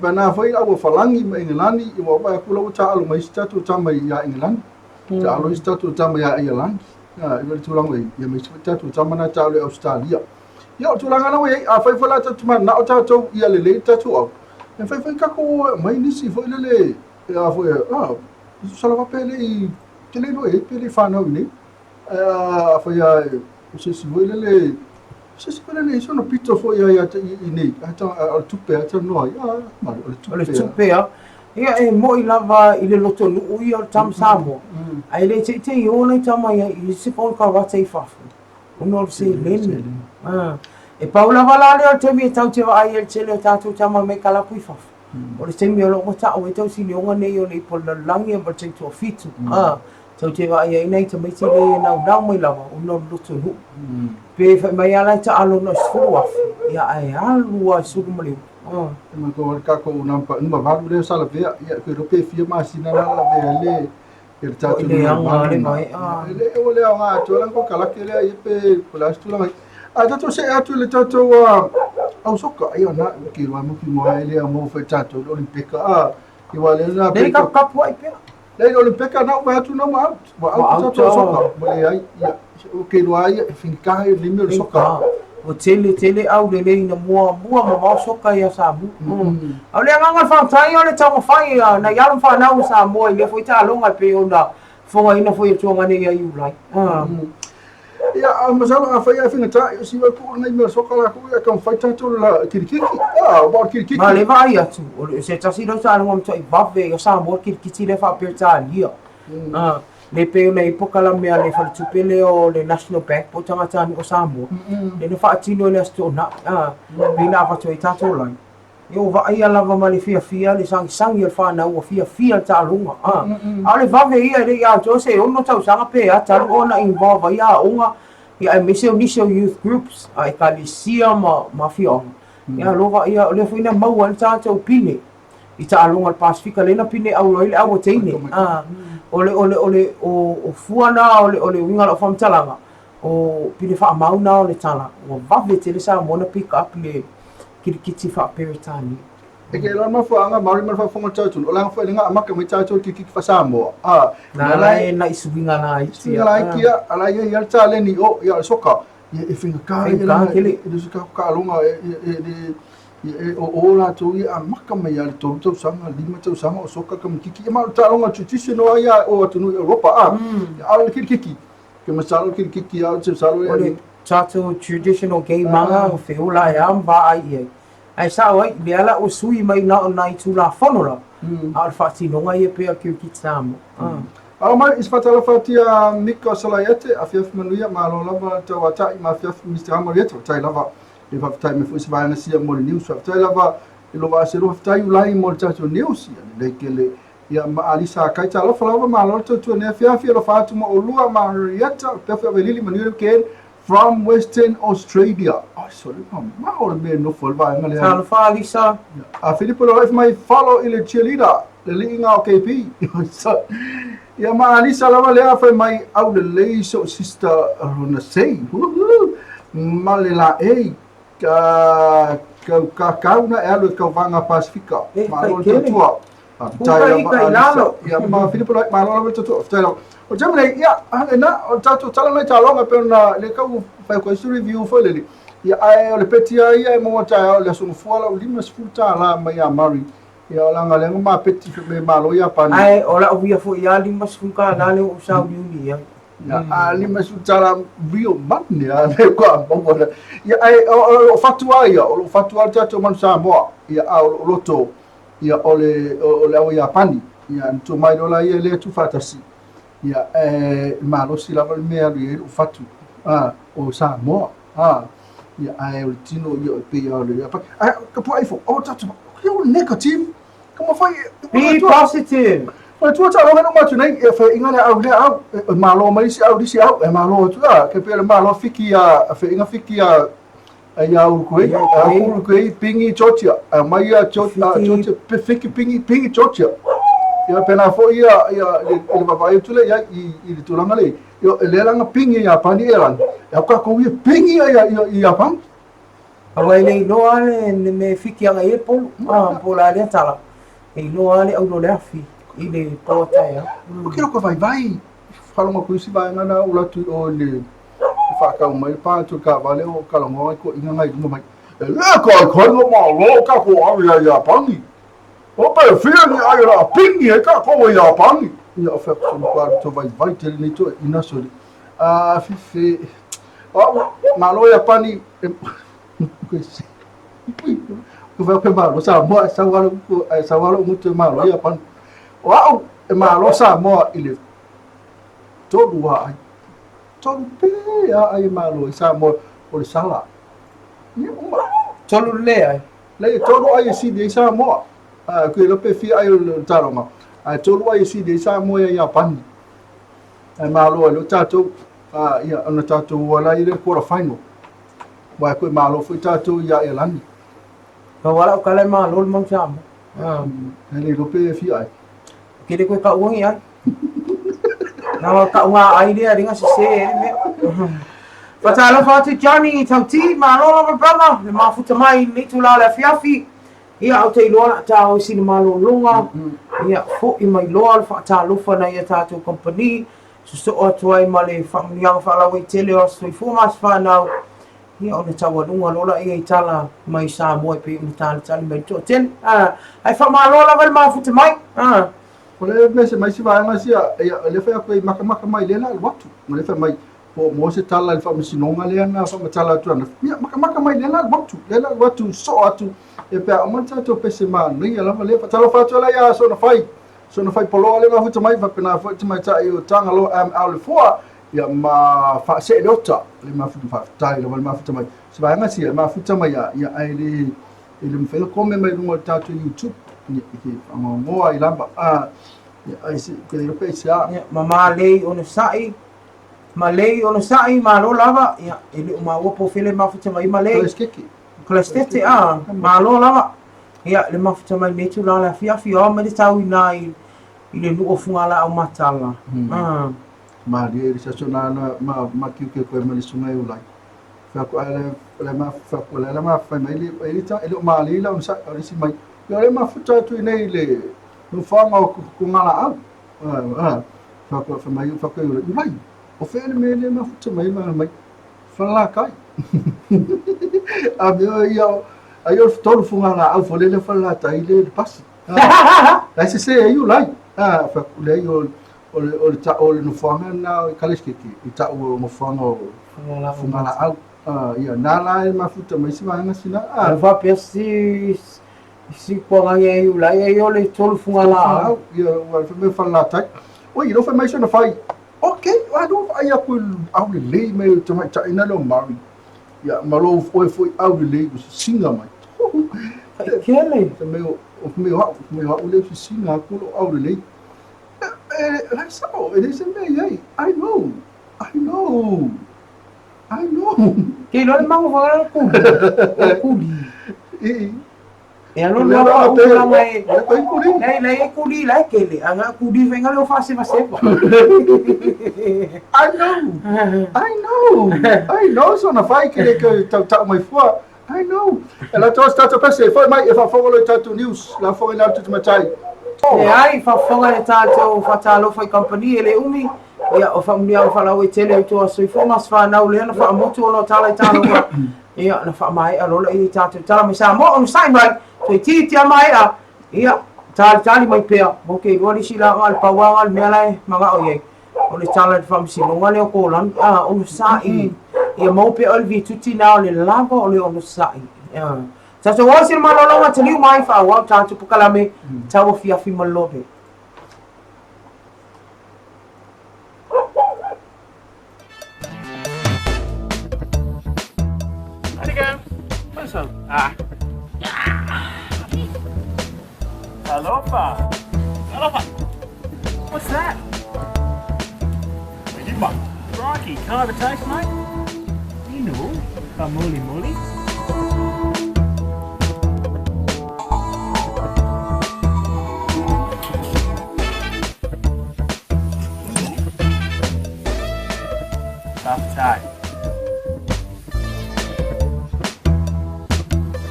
Pana foi au falangi ma Englandi i wa ba kula o ta alu mai tatu tama ia England. Ta alu tatu tama ia Ireland. I wale tulang wei ia mai tatu tama na ta alu Australia. Ia tulang ana wei a fai fala tatu ma na o tatu ia le tatu au. E fai ka ko mai nisi foi le ia foi sala va pele i tele no e pele fa no ni foi se voi le se pele le sono pito foi ia i nei ata al tupe ata no ia ma le tupe ia e mo i lava i le loto nu i o tam samo ai le te i ona i tama i se pon ka wata i fafu uno se leni e paula vala le o te mi tau te va ai el tele o tatu tama me kala pui fafu o le temi o lo ta o tau si le onga nei o le pola langi o te to fitu tau te va ai nei te mai le na mai lava uno loto nu pe mai ala ta alo no sfua ia ai alu a su mali ma ko ka ko nampa uma valu le sala vea ia ko ro pe fia ma sina la vea le el tatu le anga le mai le o le anga to la ko kala ke le ia pe plas tu la a tatu se atu le tatu au soka ia na ki wa mo ki mo ele mo fe tatu olimpika i wa le na le ka kapu ai pe le olimpika na wa tu na ma au tatu soka mo le ai ia o ke lo ai finka i limi soka o tele au le ina mua ma soka ia sa mu au le anga fa tai o le tama fai na ia fa na u sa mo ile foi ta longa pe onda fo ina foi tu ngani ia i ulai ia masala a fai a finga ta si wa ku ngai me soka la ku ia kan fai tatu la kirikiki ba kirikiki ma le vai atu o se tasi do sa ngom toi bave o sa mo kirikiki le fa per ta lia le pe nei pokala mea le fa tupele o le National Bank po tanga tani o Samoa le no fa tino le sto na pina fa toi tatu lai yo va ia lava mali fia le sangi fa na o fia ta lunga ale va ve ia le ia jo se ono tau sanga pe a ta ona involve ia onga ia initial youth groups ai kalisia ma fia ia lova ia le fina mau al ta tau pine i ta lunga Pasifika le na pine au le au teine o fuana ole winga lo fam talanga o pile fa mauna o le tala o vave tele sa mona pick up le kirikiti fa peritani e ke la ma fa anga mari ma fa fonga tatu o la fa lenga amaka me tatu ki fa samo na la na isuwinga na i la kia ala ia tale ni o ia soka e finga ka ia le suka ka longa o la tu ia maka mai al tu sanga lima tu sanga o soka kam kiki ma ta longa traditional ia o tu Europa al kiki ke masalo kiki al tu salo ia tatu traditional game manga o feula ia va ai sa oi le ala o sui mai na nai tu la fonola al fati no ngai pe kiki tsamo mai isfatala fatia mika salayete afiaf manuia malo lava tawata ma afiaf Mr. Amarieta tai lava le fatai me fusi vai na sia mo news fatai lava lo va se lo fatai ulai mo tatu news le kele ia ma alisa kai ta lo lava ma lo tatu ne afiaf lo fatu mo lua Marieta pe fa velili manuia ke from Western Australia. Sorry, ma ora me no for vai ngale. Sal fa alisa A Filippo lo my follow ile cheerleader le linga OKP. Ia ma alisa lava le fa mai au le so sister rona sei. Ma le la ka una elo ka vanga Pasifika. Ma lo tua. Ia ma Filippo lo ma lo tua. O jamle ia na o tatu tala mai talonga pe na le ka fa ko review fo le ia ai le petia ia mo ta le so fuala o lima sfuta la mai a mari ia la ngale ma peti me malo ia pa ai ola o ia fo ia lima sfuka na le o sa uni ia a lima sfuta la bio matne a le ko bo ia ai o fatua ia o fatua tatu man sa mo ia o loto ia ole o ia pani ia to mai dola ia le tu fatasi ia malosi lava le mea le lu fatu o Samoa ia ai o tino ia pe o le apa ka po ai fo o tatu o negative como foi Be positive. o tu ta lo no matu nei e fa ingale au le au malo mai si au disi au e malo tu ke pe le malo fiki a fa inga fiki a ia o koe pingi chotia mai ia chotia pe fiki pingi chotia ia pena fo ia le papai tu le ia i tulanga le ia le langa pingi ia pani eran ia ko ia pingi ia pan Awai le loa le me fiki anga e polo pola le tala e loa le au lo le afi i le potai o que ko vai fala uma coisa vai na ula tu o le fa ka mai pa tu ka vale o ka longo ko inga ngai mo mai le ko no malo ka ko ia pani o pe fia ni ai ra pingi ka ko ia pani ia fa so quarto vai tel ni to ina soli fi malo ia pani ko vai pe malo sa walo muito malo ia pani wow malo sa mo ile todo ai todo pe ai malo sa mo o le sala ni uma tolu le ai le todo ai si de sa mo ko le pe fi ai le taronga todo ai si de sa mo ia pan ai malo lo tato ia ana tato wala ile ko final wa ko malo fu tato ia elani wala ka le malo le mang sam ele lo pe fi ai kile ko ka uang ya na ka unga ai dia ringa se me fatalo fatu Johnny tauti malo lo baba le mafuta mai ni tula la fiafi ia au te loa ta o sini malo longa ia fo i mai loa fa ta lo fa na ia ta to company so o tuai male family yang fa la we tele o so fu mas fa na ia o le tawa lunga lola ia itala mai sa mo pe ni ta tali mai to ten ai fa malo la val mafuta mai Ole mese mai si vai ngasi ia le fa ko maka mai le la watu le fa mai po mo se tala le fa mi sinonga le na fa tala tu na ia maka mai le la watu so atu e pe a manta to pe se ma ni la le fa tala fa to la ia so na fai polo le ma futa mai fa pena fa mai ta i tanga lo au le foa ia ma fa se dota le ma futa fa tai le ma futa mai se vai ngasi ma futa mai ia ai le me fa ko me mai no ta to YouTube ni ki mo ai lamba ai si ke le pe sia mama lei ono sai ma lei ono sai ma lo lava ia ele uma o po fele ma futa mai ma lei klastete ma lo lava ia le ma futa mai me tu la fiafi o me tau nai ile nu o funga la o matala ma dia sa sona ma ki ke ko me le sungai ulai fa ko le ma fa ko le ma fa mai le ta ele ma le la sa si mai yo le ma futa tu nei le no fanga ko ngala au fa ko fa mai fa ko ulai o fe me le ma futa mai fa la kai a me yo todo funga la au fo le fa la ta ile pas la se eu ulai fa le yo o le no fanga na kales ke ta o mo fanga funga la au ia na la ma futa mai si vanga sina va persi si ko ngai eu la eu le tolu funga la ia wa me fa la tai o i no fa mai sona fai okay wa do ai aku au le me to mai ta ina lo mari ia malo foi au le singa mai kele me o le singa ku au le like so it is me I know que lo mango fa ku e alo no la mai nei kuli la kele anga kuli venga lo fa se fa I know so na fai que ta mai fua I know ela to start to say foi mai if I follow to news la foi na tu matai e ai fa fonga le tato fa talo foi company ele umi ia o family fa la we tele to so fo mas fa na ule na fa moto no tala talo ia na fa mai alo le tato tala mi sa mo on sai mai to ti mai ia tali mai pe mo ke ro si la al pawa al mela manga o ye o le tala fa si no ngale ko lan on sai ia mo pe al vi tutti na le lava o le on sai sa so was in malolo tali mai fa wa tato pukalame TAUAFIAFI malobe so. Alofa. What's that? Crikey, can I have a taste, mate? You know, a mully. Tough taste.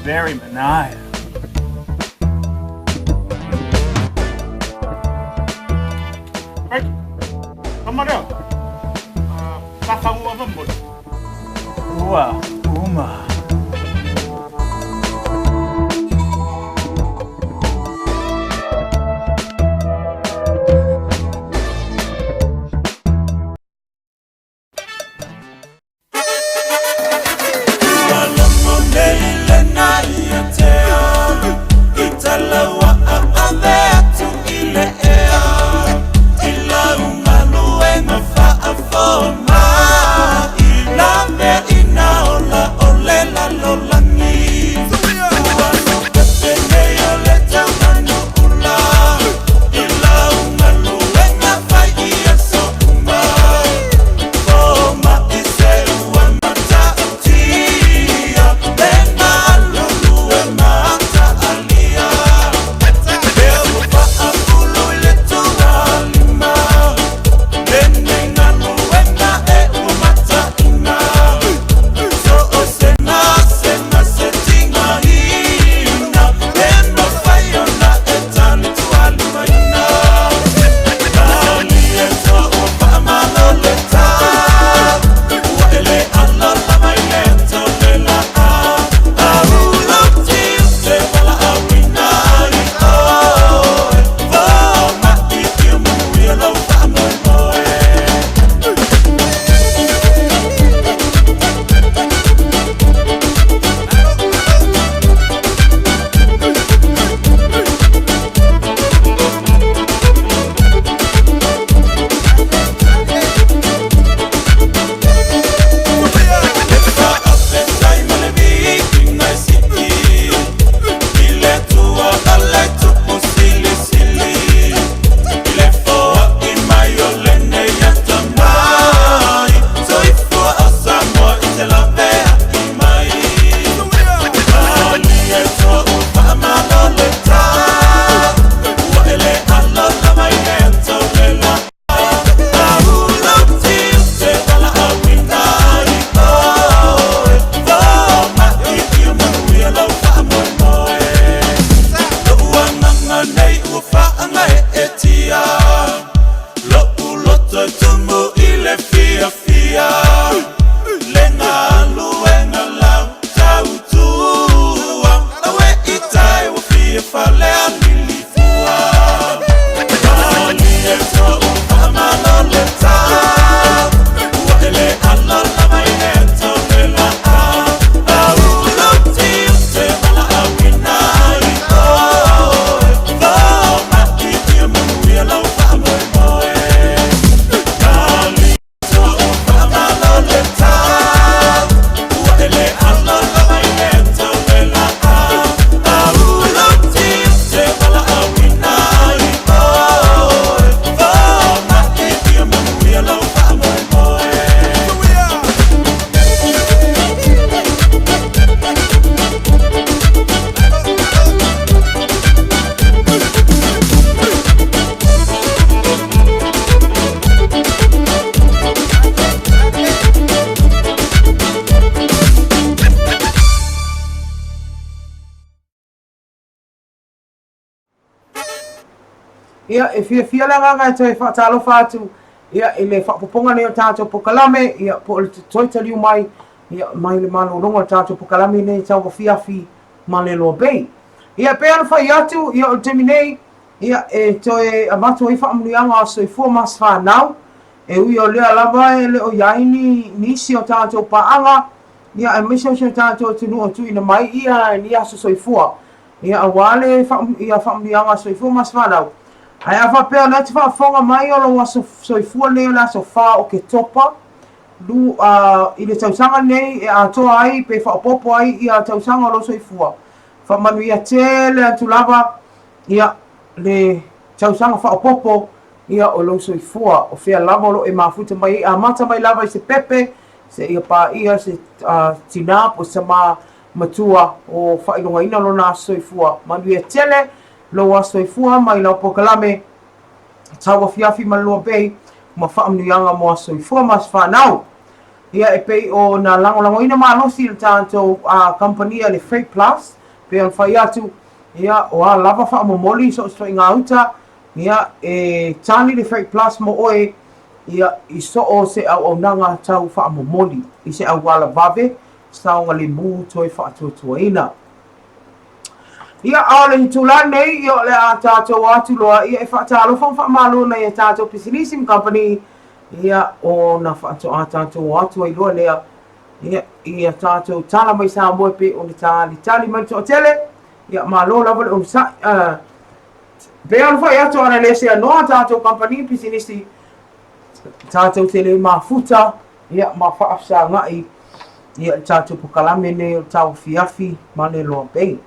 Very benign. Hey, come on down. Kakao apa pun? Wah, Uma. Ia e fia langa ngai te whaatalo whātu. Ia e le whapoponga ne o tātou pokalame. Ia po le toitaliu mai. Ia mai le mano ronga tātou pokalame nei TAUAFIAFI ma le LOABAY. Ia pe anu whai atu. Ia o temi nei. Ia e toe amatu i whaamulianga o soifua mas whanau. E ui o lea lava e le o iaini nisi o tātou paanga. Ia e misa o tātou tunu o tuina mai. Ia ni aso soifua. Ia awale ia whaamulianga soifua mas whanau. Ai afa pea na te whaafonga mai o longa soifua leo la so wha Oketopa. i le tausanga nei e atoa ai pe whaapopo ai i a tausanga o lo soifua. Whamanuia tele atu lava ia le tausanga whaapopo ia o lo soifua o whea lava lo e mafuta mai a mata mai lava i se pepe se ia pa ia se tinap o sama matua o whainonga ina lo na soifua. Manuia tele lo a soifua mai lau pokalame TAUAFIAFI ma LOABAY ma whaamunuianga mo a soifua mas whanau. Ia e pei o na lango ina malosi le tātou company le Freight Plus pe on whai atu ia o a lava whaamomoli so sto i ngā uta ia e tāni le Freight Plus mo oe ia i so o se au nanga tau whaamomoli i se au wala vave saonga le mū toi whaatuatua ina. Ia ao le hitula nei ia le a tātou atu loa ia e whaatalofa whaamalo na ia tātou Pisinism Company ia o na tātou atu ai loa lea ia tātou tala mai sa moe pe o le tali mai to tele ia malo lava le o sa pe on fa ia to ana le se no tātou company Pisinisi tātou tele mafuta ia ma fa afsa ngai ia tātou pokalame ne o TAUAFIAFI ma le LOABAY.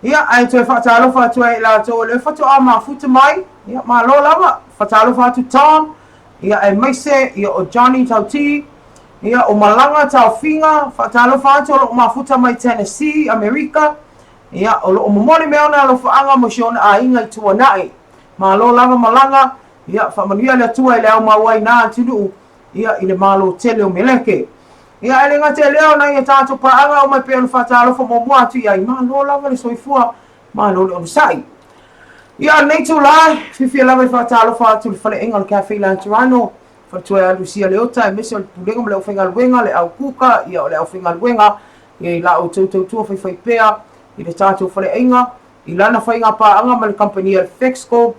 Ia ai toi whaatalofa atu ai la tō le whatoa mafuta mai ia malo lava whaatalofa atu Tom ia e maise ia o Johnny Tauti ia o Malanga Tauwhinga whaatalofa atu o lo mafuta mai Tennessee, Amerika ia o lo momoli meona lo whaanga mo shiona a inga i tuanai malo lava Malanga ia whamanuia le atua i le au mawai nā atinu ia i le malo tele o meleke ia ele ngate leo na ia tātou paanga o mai pe on whaatalofa mo muatu ia i malo lava le soifua malo le onisai. Ia nei tu la fifi lava i whaatalofa atu le whale enga le Cafe La Toronto whatua Lucia Leota e mese o le pulenga mo le au whenga luenga le au kuka ia o le au whenga luenga ia i la o tautua whai pea i le tātou whale enga i lana whainga paanga ma le company al Fexco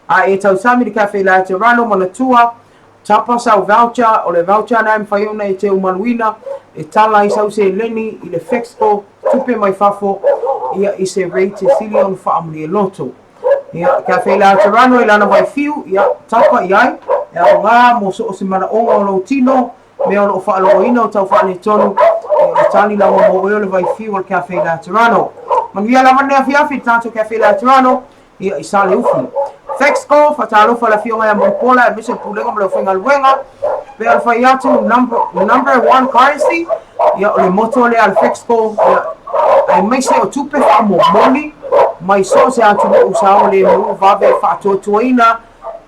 a e tau sami le Cafe La Toronto mo le tua tapa sau voucher o le voucher na mwhai ona e te umanuina e tala i sau se leni i le Fexco tupe mai fafo ia i se rate sili on whaamuni e loto. Ia Cafe La Toronto i lana vai fiu ia tapa i ai e o ngā mo so o se mana onga o lo tino me o lo whaaloa ina o tau whaane tonu e tani la mo o le vai fiu o Cafe La Toronto. Manuia la manea fiafi tātou Cafe La Toronto ia i sale ufi. Fexco whaatalofa la fionga ya mpola e mise pulenga mo le whenga luenga pe al whai atu number one currency ia o le moto le al Fexco ia ai maise o tupe whaamomoli mai so se atu mo usao le mu vave whaatotuaina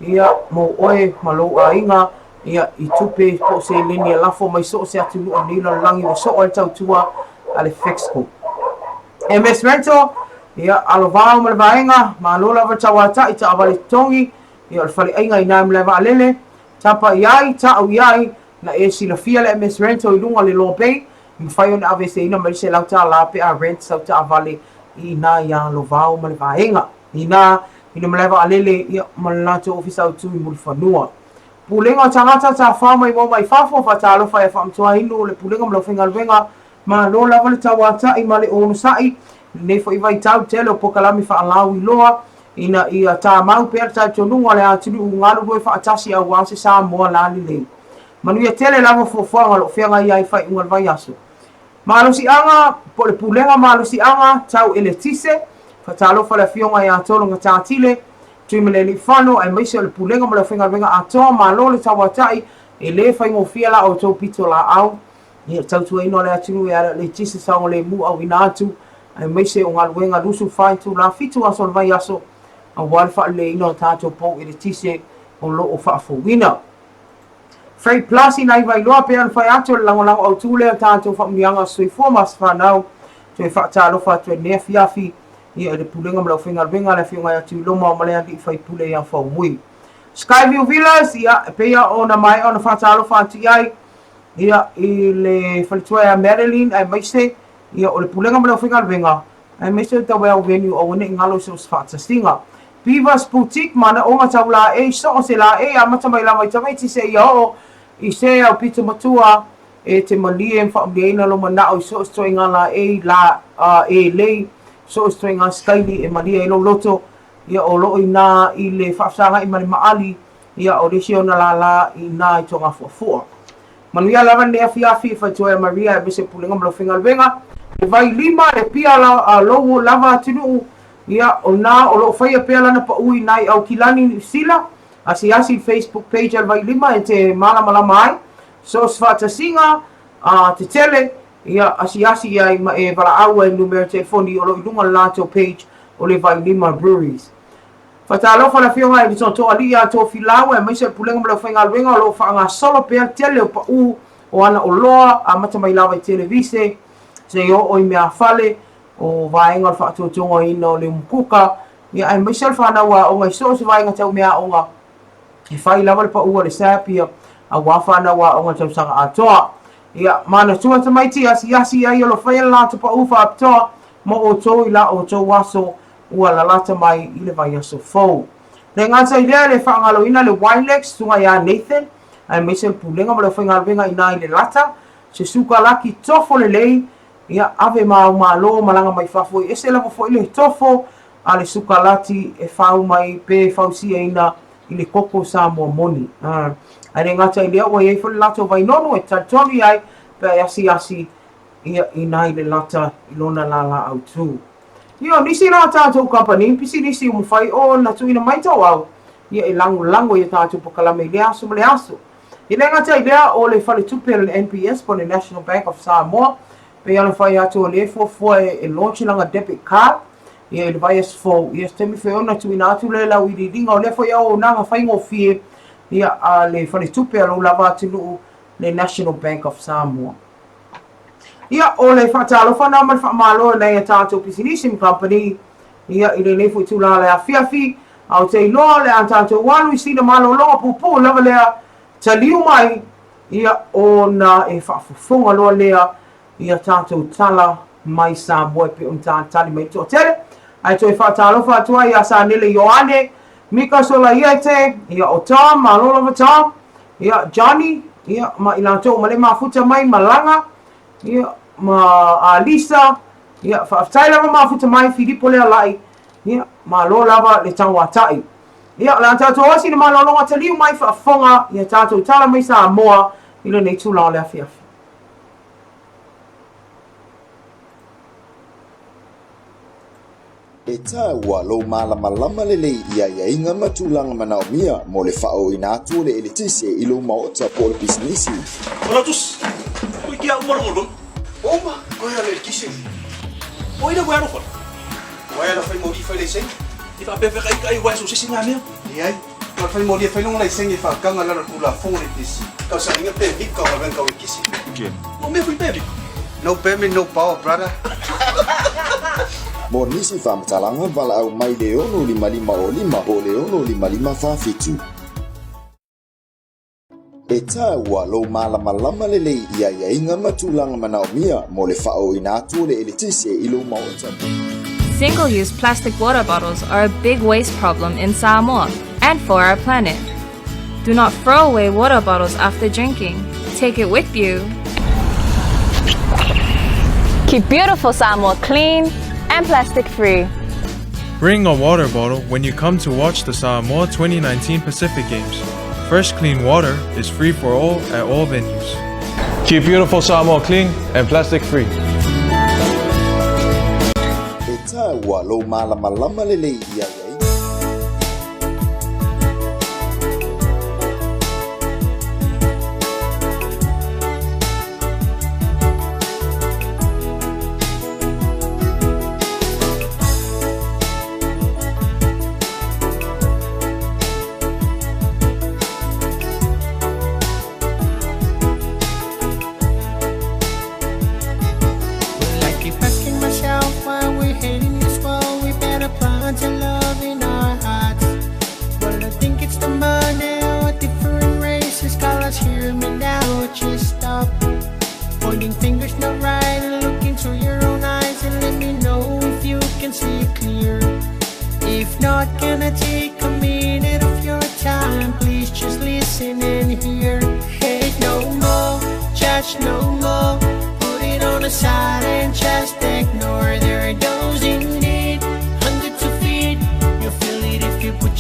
ia mo oe malo a inga ia i tupe po se lini lafo mai so se atu mo nila langi o so o tautua ale Fexco. MS Rental ia alovao ma le vaenga ma lola va tawata i taavale tongi ia le whale ainga i nai mle va alele tapa iai tau iai na e silafia le MS Rental i lunga le LOABAY i mwhai ona ave se ina mai se lauta la pe a rent sau taavale i na ia alovao ma le vaenga i na ina mle va alele ia ma le lato ofisa au tui muli whanua. Pulenga tangata ta whama i mo mai fafo whaatalofa e whamtua inu le pulenga ma le whenga luenga ma lola va le tawata i ma le ono sai nei fo i vai tau tele o pokalami whaalau i loa ina i a tā mau pēr tau tonunga le atunu u ngaru roi whaatasi au wase sa moa lani lei. Manuia tele lava fuafuanga lo whianga i ai whai ungal vai aso. Malusi anga, po le pulenga malusi anga, tau ele tise, whatalofa le fionga i atolo nga tātile, tui mele li whano ai maise o le pulenga ma le whenga wenga atoa malo le tawatai e le whai ngofiala o tau pito la au, ia tau tua ino le atunu e ara le tise saonga le mu au ina atu, ai maise o ngā luenga lusu whai tu la fitu aso le vai aso a wale wha le ino tātou pou e le tise o lo o whaafowina. Freight Plus i nai vai loa pe an whai ato le langolango au tūle o tātou whaamianga soifua mas whanau tue whaatalofa tue nea fiafi ia le pulenga mlau whenga wenga le whiunga atu loma o malea di whai pule ia whau mui. Skyview Villas ia peia o na mai o na whaatalofa atu iai ia i le whalitua Madeline ai maise ia o le pulenga mlau whenga wenga ai maise o tau au venue o wane ngalo se o whaatastinga. Beaver's Boutique mana o tau la e so o se la e a mata mai la mai tamai ti se ia o i se au pito matua e te malie e whaamleina lo mana o i so stoi ngā la e la e lei so stoi ngā skaili e malie e lo loto ia o lo i nā i le whaafsanga i mani maali ia o lisi ona la I nā I tonga fuafua. Manuia lava ne afiafi faitoa Maria e mese pulinga malofinga alwenga. E vai lima e pia la lowo lava tinu ia o nā o lo whaia pia lana pa ui nai au kilani sila. Asi Facebook page al vai lima e te malama ai. So svata singa te tele ia asi ia e wala aua e numero telefoni o lo ilunga lato page o le vai lima breweries. Fatalofa na fionga I tonto alia to filawa e maise pulenga mala whainga alwenga o lo whaanga solo pea tele o pa u o ana o loa a mata mai lawa I televise se o I mea fale o vaenga o whaatotonga ina o le mkuka ia ai maise whaana wa o ngai so se vaenga tau mea o nga e whai lawa le pa ua le sapia a wawhana wa o nga tau sanga atoa ia mana tua tamaiti asi ai o lo whaia lato pa u whaaptoa mo o tō ila o tō waso ua lalata mai I le vai aso fou. Le ngata I lea le whaangaloina le Wilex tunga ia Nathan, ai meise le pulenga ma le whaingalwenga I nai le lata, se suka laki tofo le lei, ia ave mau malo malanga mai whafo I ese lava fo I le tofo, a le suka lati e whau mai pe whausia ina I le koko sa mua moni. Ai le ngata I lea ua iei fo le lato vai nono e tatoni ai, pe asi ia I nai le lata I lona lala au tū. Ia nisi na tātou company, pisi nisi umwhai o na tuina mai tau au. Ia I lango ia tātou pakalame le aso ma le aso. I le ngata I lea o le whale tupe le NPS po le National Bank of Samoa. Pe ala whai ato le fua e launch langa debit card. Ia I le vai as fo. Ia stemi whai na tuina atu le lau I ringa o le whai au nanga whaingo fie. Ia a le whale tupe alo lava atinu le National Bank of Samoa. Ia o le whaatalofa na ma le whaamalo nei a tātou Pisinissim Company. Ia I le lefu I tūla le afiafi. Au te iloa le a tātou wanu I sina malo longa pupu lava lea taliu mai. Ia o na e whaafufunga loa lea. Ia tātou tala mai sa moe pe tali mai tō tere. Ai toi whaatalofa atua ia sa nele Ioane. Mika sola ia te. Ia o Tom, malo lava Tom. Ia Johnny. Ia ma ilantou ma le mafuta mai malanga. Ia ma Lisa, ia whaftai lava mafuta mai Filipo lea lai, ia ma lo lava le tauatai. Ia la tātou asi na malolonga taliu mai whaafonga, ia tātou tala mai sa moa, ila nei tūlao le afiafi. E tāua lo malama lelei ia inga matulanga manaumia mo le whao ina atu le elitise I lo maota po le bisinisi. Ola tus, kui kia umaro. Oma, koe ale kisi. Oina koe arofon. Koe ala whai mori whai leiseng. I wha pepe kai wai so sisi ngā mea. Iai, koe whai mori whai longa leiseng I wha kanga lana kula fōne tisi. Kau sa inga pe vika wa venka we kisi. Kia. O mea whi pe vika. No payment, no power, brother. Mo nisi whamatalanga wala au mai le ono 55 o le ono 55 whafitu. E tāua lo malama lelei ia inga matulanga manaumia mo le whao ina atu le elitise I lo maota. Single-use plastic water bottles are a big waste problem in Samoa and for our planet. Do not throw away water bottles after drinking. Take it with you. Keep beautiful Samoa clean and plastic-free. Bring a water bottle when you come to watch the Samoa 2019 Pacific Games. Fresh clean water is free for all at all venues. Keep beautiful Samoa clean and plastic-free. E tāua lo malama lelei ia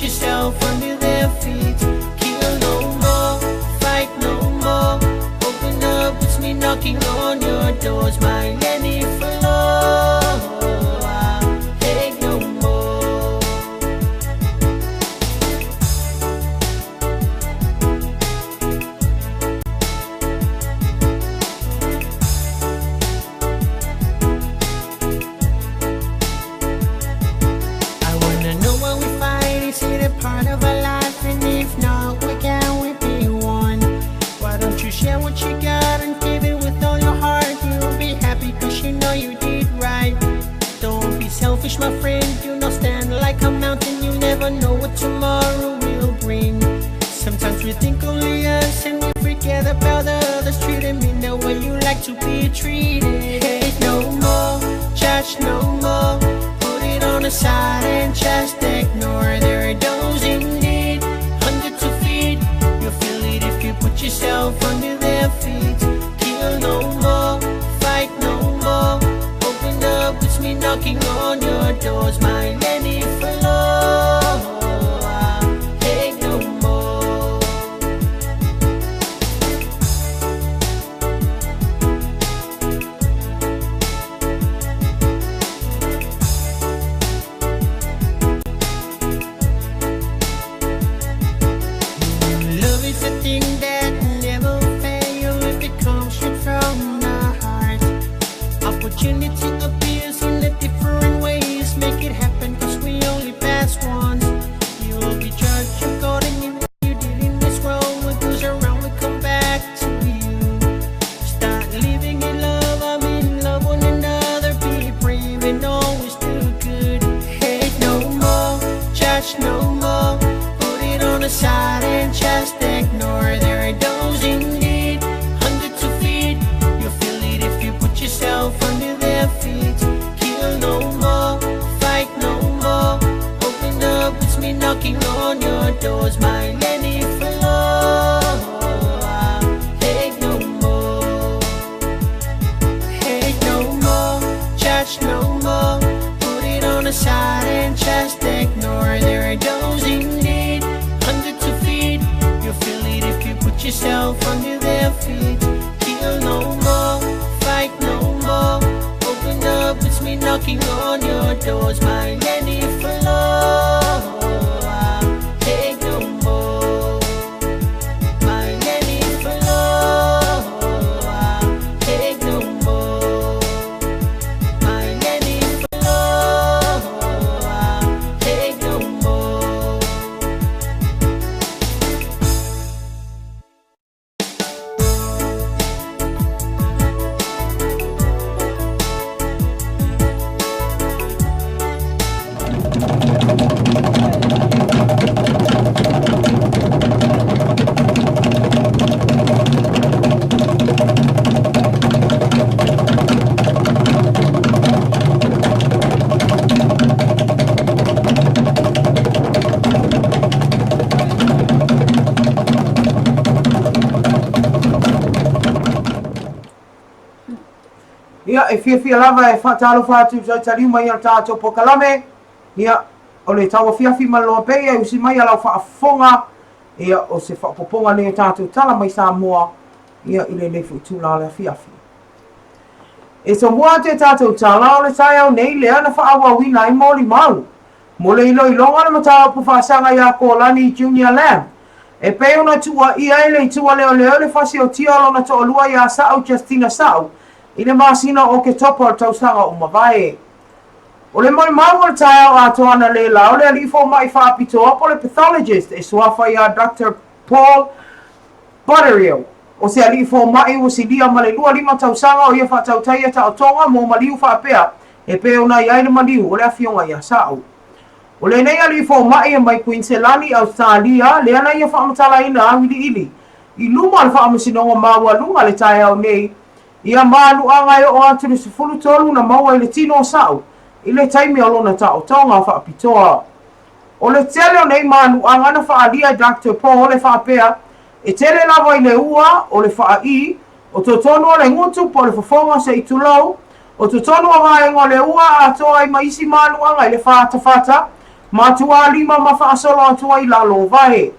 Yourself under their feet. Keep wish, my friend, you know, stand like a mountain. You never know what tomorrow will bring. Sometimes we think only us and we forget about the others. Treating me the way you like to be treated. Hate no more, judge no more. Put it on the side and just ignore. There are those in need, under 2 feet. You'll feel it if you put yourself under their feet. Kill no more, fight no more. Open up, it's me knocking on your doors. My Lenny for love. Hate no more. Love is a thing that never fails if it comes straight from the heart. Opportunity appears in a different ways. Make it happen, cause we only pass once. You will be judged according to what you did in this world. What goes around will come back to you. Start living in love, I'm in love one another. Be brave and always do good. Hate no more, judge no more. Put it on the side and just ignore. There are those in need, under 2 feet. You'll feel it if you put yourself under their feet. Kill no more, fight no more. Open up, it's me knocking on your doors. My Lenny for love. Hate no more, hate no more, judge no more. Put it on the side and just ignore. There are those in need, under 2 feet. You'll feel it if you put yourself under their feet. Kill no more, fight no more. Open up, it's me knocking on your doors. My Lenny for love. Hate no more. My Lenny for love. Hate no more. My Lenny for love. Hate no more. Ia e fia lava e whatalo whātu so tari mai al tātou pokalame. Ia o le tauafiafi ma LOABAY e usi mai alau whaafonga. Ia o se whaapoponga ne tātou tala mai Samoa. Ia i le lefu tūla le fiafi. E so mua te tātou tala o le tai au nei lea na whaawawina i mōli mau. Mo le ilo ilonga na matao pu whaasanga ia ko Lani Junior Lamb. E pe ona tua ia ele i tua leo le whasi o tia lona to olua ia Sao Justina Sao. I le masina o Oketopa o tausanga o mawai. O le moi mau o le tai au ato ana le lao le alifo mai whaapitoa po le pathologist e suafa ia Dr. Paul Butterill. O se alifo mai o si lia ma le lua lima tausanga o ia whaatautai e ta o tonga mo maliu whaapea. E pe ona ia le maliu o le afionga ia Sao. O le nei alifo mai e mai Queensland, Australia, le ana ia whaamatala ina awili ili. I luma le whaamasinonga maua lunga le tai au nei. Ia manu anga e o atu le sifulu tolu na maua i le tino o Sao. I le taimi o lona ta o tonga whaapitoa. O le tele o nei manu anga na whaalia Dr. Paul le whaapea. E tele lava i le ua o le whaai. O totonu o le ngutu po le whafonga se i tulau. O totonu o vaenga o le ua atoa i maisi manu anga i le whaatawhata. Matua lima ma whaasolo atua i lalo vahe.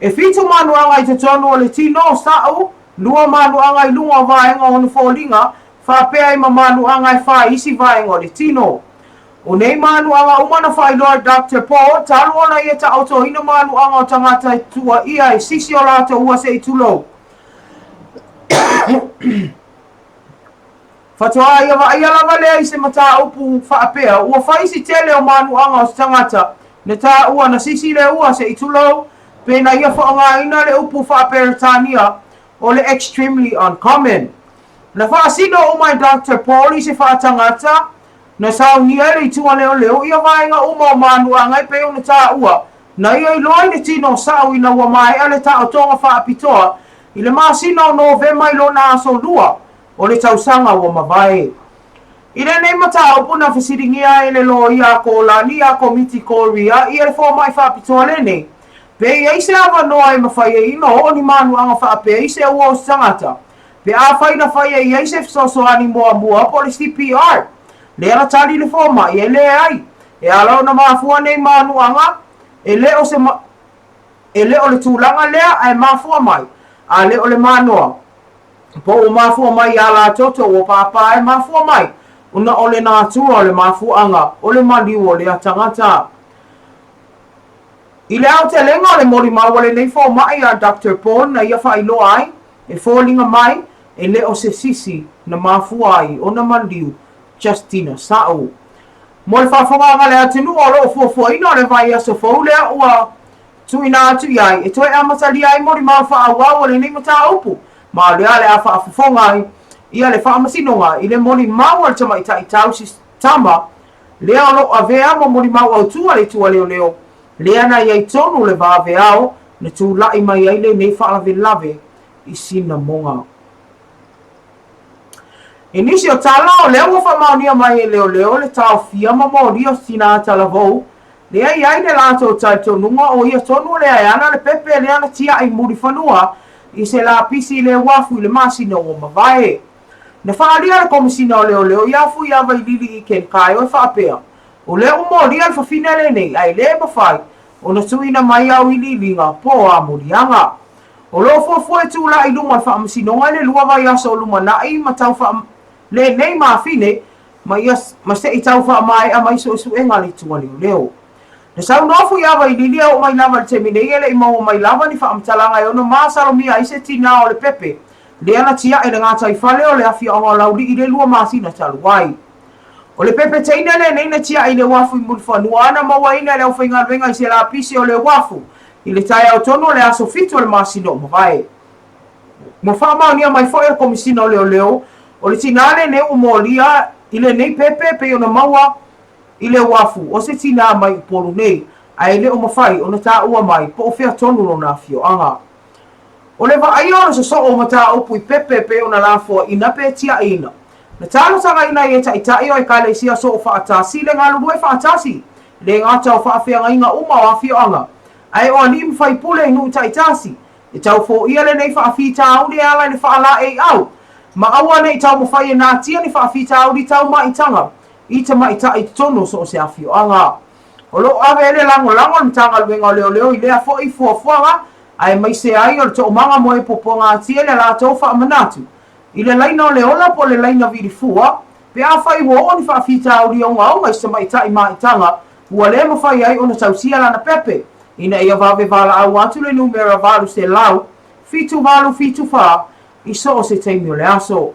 E fitu manu anga i totonu o le tino o Sao. Lua manu anga i lunga vaenga o nufolinga, whapea i manu anga i wha isi vaenga o le tino. O nei manu anga umana whai Lord Dr. Paul, talu ona ia ta auto hina manu anga o tangata tua ia i sisi o lata ua se i tulo. Fatoa ia wa ia lava lea i se mata upu whapea, ua wha isi tele o manu anga o tangata, ne ta ua na sisi le ua se i tulo, pena ia wha ina le upu whapea tania, o le extremely uncommon. Na whaasino o mai Dr. Paul i se whaatangata, na sau ni ele tua leo ia vai nga uma manu angai pe ona ta ua na ia loi le tino sau ina wa mai ale ta o tonga fa apitoa ile masino no ve mai lo na so lua o le tausanga wa mavai ile nei mata o puna fisiringia ele lo ia ko la ni a komiti korea ia le fo mai fa apitoa le nei pe ia se ava no ai mafai ino o ni manu anga fa pe ia se o sangata pe a fai na fai ia se so ani mo po le CPR le ana tali le fo mai ele ai e alo na mafua nei manu anga ele o se ele o le tulanga lea ai mafua mai ale o le manoa po o mafua mai ala toto o papa ai mafua mai una o le na tua o le mafua anga o le mali o le tangata ile au te lenga le mori mawale nei fo mai a Dr. Pon na ia fai lo ai e fo linga mai e le o se sisi na mafua ai o na maliu Justina Sao mo le whawhanga ngale atinu o lo fo ino le vai aso fo lea ua tuina atu iai e toi amatali ai mori ma wha o le nei mata upu ma le ale a whaafonga ai ia le whaamasinonga i le mori mau al tama i tau si tama lea lo a vea mo mori mau au tua le tua leo lea na iai tonu le va veao na tu lai mai ai le nei whaalave lave i sina monga Inisi o tala o leo fa maunia mai e leo le TAUAFIA ma mori o sina tala vou. Lea iai ne lato taito nunga o ia tonu lea e ana le pepe le ana tia ai muri whanua i se la pisi le wafu i le masina o mavae. Ne whaalia le komisina o leo ia fu ia vai lili i ken kai o e whaapea. O leo mori al whawhina le nei ai le mawhai o na tuina mai au i lilinga po a morianga. O leo fuafua e tula i luma i whaamasino ai le lua vai aso luma na i matau le nei mafine ma se itau fa mai a mai so enga le tua leo na sau no fu ia vai lilia o mai lava te mine ele i mau mai lava ni fa amtalanga e ono masalo mia i se tina o le pepe le ana tia e ngata i fale o le afi o lauri i le lua masina talu wai o le pepe teina le nei na tia i le wafu i mulfanua ana mawaina le ufainga venga i se la pisi o le wafu i le tai au tono le aso fitu o le masina o mawai mo fa maunia mai foi o komisina o leo o le tinale ne umolia ile nei pepe pe ona maua ile wafu o se tina mai poru nei ai le o mafai ona ta ua mai po fea tonu no na fio anga o le va ai ona so o mata o pui pepe pe ona la fo ina pe tia ina na talo sanga ina e ta o e kale sia so fa ata si le ngalu e fa ata si le ngata o fa fea inga uma wa fio anga ai o ni mfai pule nu ta si e tau fo ia le nei fa fita o le ala le fa ala e au ma awa nei tau mo fai na tia ni fa fita au di tau mai tanga i te mai ta i tono so se afio anga o lo ave le lango mtanga luenga leo i lea fo i fuafuanga ai mai se ai o to manga mo e poponga tia le la tau fa manatu i le laina o le ola po le laina viri fua pe a fai wo o ni fa fita au di onga o mai se mai ta i mai tanga ua le mo fai ai ona tau sia lana pepe ina ia vave vala au atu le numera valu se lau fitu valu fitu fa i so se teimi o le aso.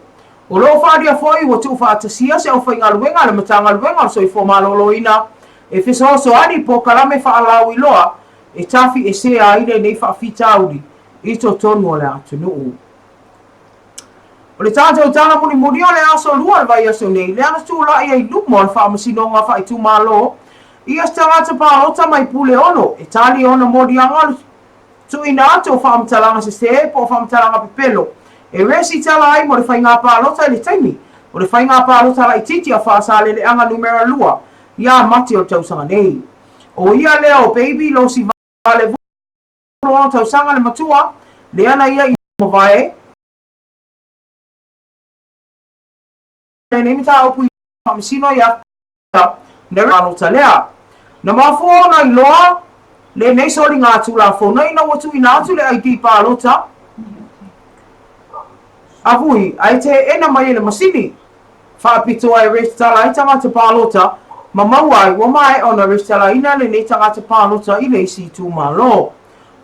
O lo whaaria foi wa tu whaatasia se o whainga luenga le matanga luenga so i whamalolo ina e whiso so ani po kalame whaalau i loa e tafi e se a ine nei whaafitauri i to tonu o le atunuu. O le tātou tana muni o le aso lua le vai aso nei le ana tū lai ai lumo le whaamasinonga wha i tu malo i as tangata pālota mai pule ono e tali ono modi anga tu ina ato whaamtalanga se po whaamtalanga pepelo e resi tala ai mo le whainga pālota le taimi o le whainga pālota lai titi a whaasale le anga numera lua ia mati o tausanga nei o ia leo baby lo si vale vulo tausanga le matua le ana ia i mawai e nemi ta opu i whaamisino ia nere pālota lea na mafuona i loa le nei sori ngā tūla whona ina watu i nātu le ID pālota Avui, ai te ena mai ele masini. Whaapito ai restala i tangata pālota, ma mauai wa mai ona restala ina le nei tangata pālota i le isi tū malo.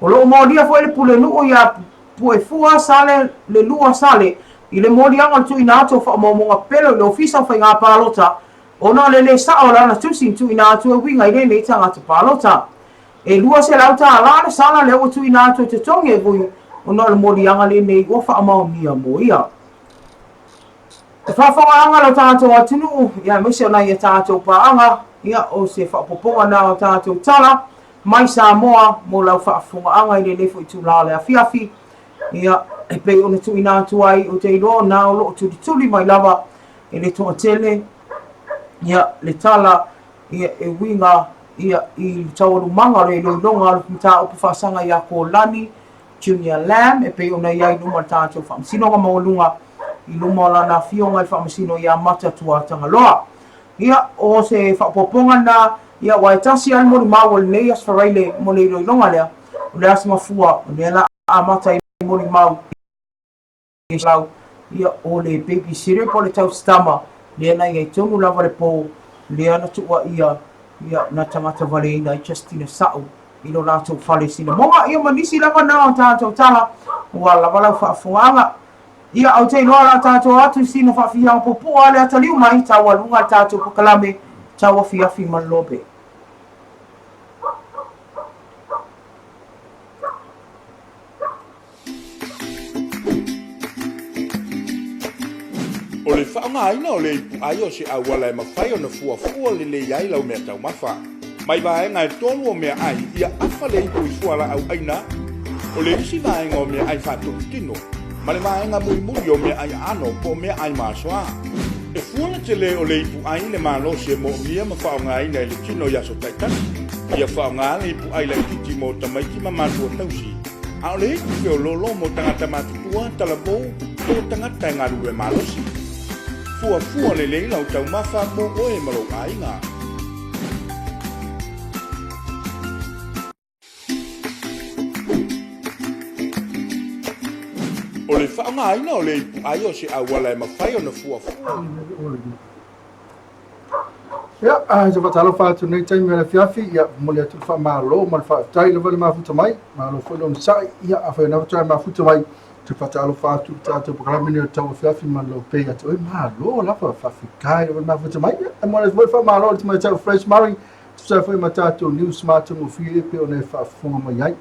O loo mōria fo ele pule nuo ia pue fua sale le lua sale i le mōria anga tu ina ato wha momonga pelo le ofisa whai ngā pālota, ona le sao lana tusin tu ina ato e winga i le nei tangata pālota. E lua se lauta alana sala le o tu ina ato te tonge vui, ona le mori anga le nei o wha amau mia mo ia. Te whawhanga lo tātou atunu, ia mese ona ia tātou paanga, ia o se whapoponga na o tātou tala, mai Samoa, mo lau whaafunga i le lefo i tūlā le awhiawhi, ia e pei ona tu ina atu ai o te iloa na o loo tuli mai lava, e le toa tele, ia le tala, ia e winga, ia i tawaru manga re lo longa lo mta o pufasanga ia ko lani, Junior Lamb, e pei ona iai numa tātou whamsino nga maulunga, i luma lana fionga i whamasino ia mata tua tangaloa. Ia o se whapoponga na ia waitasi al mori mau le as Faraile mo le ilonga lea, o le as mafua, o le ala amata i mori mau ia o le baby sire po le tau stama, le ana i tonu lava le po, le ana tua ia na tangata vale ina i Justina Sa'u, i lo lātou whale sina. Monga ia manisi lava na o tātou tala, ua lava lau whaafunga ia au te loa la tātou atu sina whawhia o popua le ataliu mai taualunga tātou pokalame TAUAFIAFI ma LOABAY. O le whaongaina o le ipu ai o se awala e mawhai o na fuafua le le iai lau mea tau mawha. Mai vaenga e tonu o mea ai ia awha le ipu i fuala au aina. O le isi vaenga o mea ai whātuku tino. Ma le vaenga mui mui o mea ai ano po mea ai māsoa. E fuana te le o le ipu ai le mālo se mo mia ma whaongaina e le tino yaso taitani. Ia whaonga le ipu ai le titi mo tamaiki ma mātua tausi. A o le ipu ke o lolo mo tangata mātutua talabou o tangata e ngaru e mālosi. Fua le leila o tau mawha mo oe maro ainga. O le whaonga aina o le ipu ai o se awala e mawhai o na fua. Ia, se whatalo whātu nei taimi me le whiawhi, ia mo le atu wha mālo, ma le whaatai le wale mafuta mai, mālo whalon sai, ia a whai nawatai mafuta mai, te whatalo whātu tātou pakaramini o TAUAFIAFI ma LOABAY atu, oi mālo, lawa whawhikai le wale mafuta mai, ia mo le wha mālo, te mai tau Fresh Murray, tu sa whai ma tātou News Smart mo whie pe o nei whaafunga mai ai.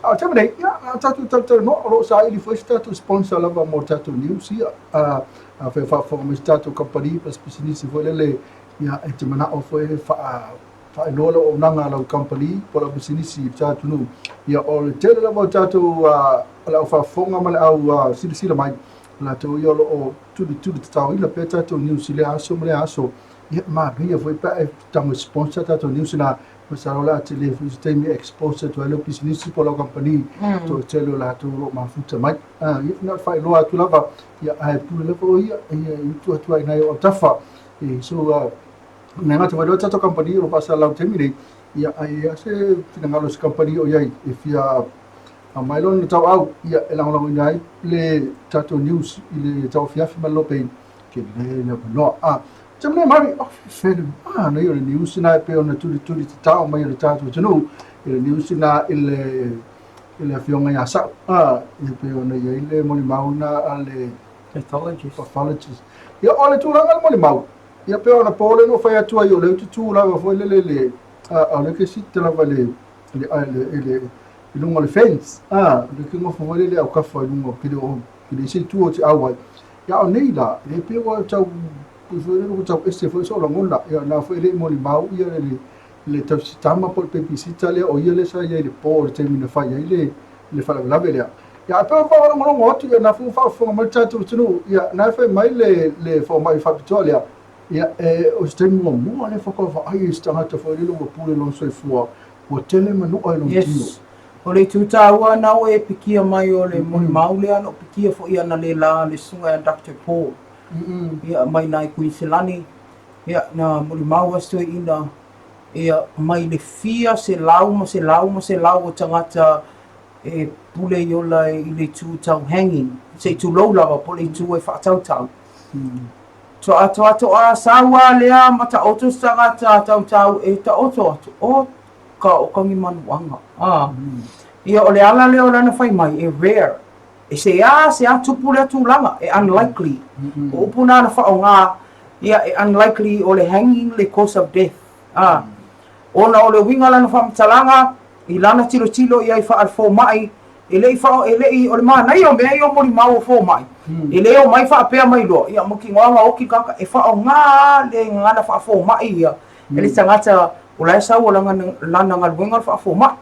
A te mene, ia, tātou no, alo sa ili fwes tātou sponsor lava mo tātou news, ia, a whai whaafunga mai tātou company, pas pisinisi fwai lele, ia, e te mana o fwai wha enola o nanga lau company, pola pisinisi tātou nu, ia, o le tele lava o tātou, ala o whaafunga male au sila mai, la tau ia o tuli tātou ila pe tātou news, ile aso, male aso, ia, maa bia fwai pa e tango sponsor tātou news na, Masarola tele fusi taimi exposure to alo pisinisi pola company to tele la to mafuta mai if not fai loa tu lava ia ai pu le fo ia tu ai nai o tafa so nanga te vado tato company lo pasa la taimi ia ai ase finangalo se company o ia if ia a mailon tau au ia elango nai le tato news ile TAUAFIAFI ma LOABAY ke le no Jamne mari fele na yo news na pe ona tuli te tau mai le tatu tunu ile news na ile fionga ya sa pe ona ye ile moli mauna ale pathologist ya ole tu langa moli mau ya pe ona pole no fa ya tu yo le tu la fo le ole ke sit la vale ile lungo le fence le que mo fo le au ka fo lungo que si tu o ti awa ya onila le pe wa tau Pufuere ko tau este foi solo ngona ia na foi le moli mau ia le tau sistema por pepicita le o ia le sa ia le por termina fa ia le fa la velea ia pe fa ngona ngotu ia na fu fa mal tatu tunu ia na foi mai le fo mai fa pitolia ia o sistema mo le fa ko fa ai stanga to foi le mo pule lo so fu o tele manu o lo tino o le tutaua na o e pikia mai o le moli mau le ano pikia fo ia na le la le sunga Dr. Paul ia mai nai Kuisilani ia na moli mau astu ina ia mai le fia se lau o tangata e pule yola i le tu tau hanging se tu low lava pole tu e whaatau tau so ato a sawa lea mata oto tangata tau e ta oto o kangi manuanga ia o le ala leo lana whai mai e rare e se tupu le tūlanga, e unlikely. O upuna na whaonga, ia e unlikely o le hanging le cause of death. Ona o le winga lana whamtalanga, i lana tilo ia i whaalfo mai, ele o le mana io me io mo li mau fo mai ele o mai fa pe mai do ia mo ki nganga o ki kaka e fa o nga le ngana fa fo mai ia ele tangata o la sa o langa lana ngal wenga fa fo mai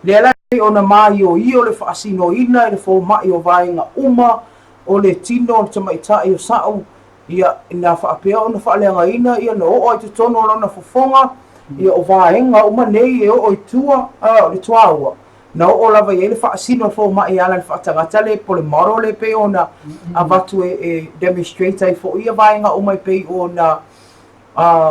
le la ona mai o io le fa sino ina le fo mai o vai nga uma o le tino o mai ta io sa o ia ina fa pe ona fa le nga ina ia no o te tono lona fo fonga ia o vai nga uma nei e o tua le tua na o lava ele fa sino fo mai ala fa tangata le pole moro le pe ona avatu e demonstrate fo ia vai nga o mai pe ona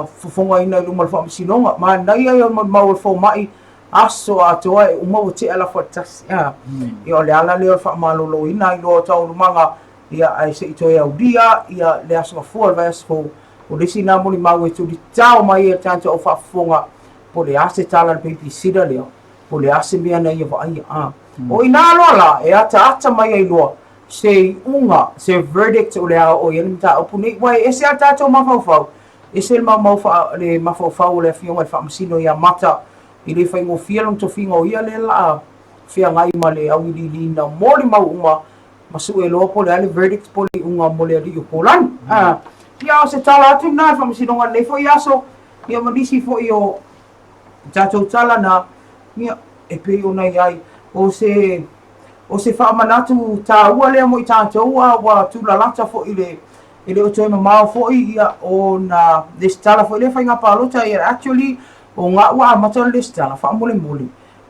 fo fonga ina luma fa sino ma na ia ma fo mai aso atoa e uma o te ala fa tas ia le ala le fa malolo ina i lo tau manga ia ai se ito ia dia ia le aso fo vai aso o le sina mo li mau e tu di tau mai e tanto o fa fonga po le ase tala pe pisida le po le ase mea na ia vai o ina lola e ata mai ai loa se unga se verdict o le o ia mta o puni wai ese ata to mafau ese mau fa le mafau le fionga fa masino ia mata i le fai ngo fia long to fingo ia le la fia ngai ma le au li na moli mau uma masu e lo po le ale verdict po le unga mo le ri o polan ia se tala atu na fa masino nga le fo ia so ia mandisi fo io tato tala na ia e pe ona ai o se fa manatu ta ua le mo i tato wa tu la lata fo ile o toi mamao fo ia ona le tala fo ile fa nga palota ia actually o nga ua mata le stala fa mole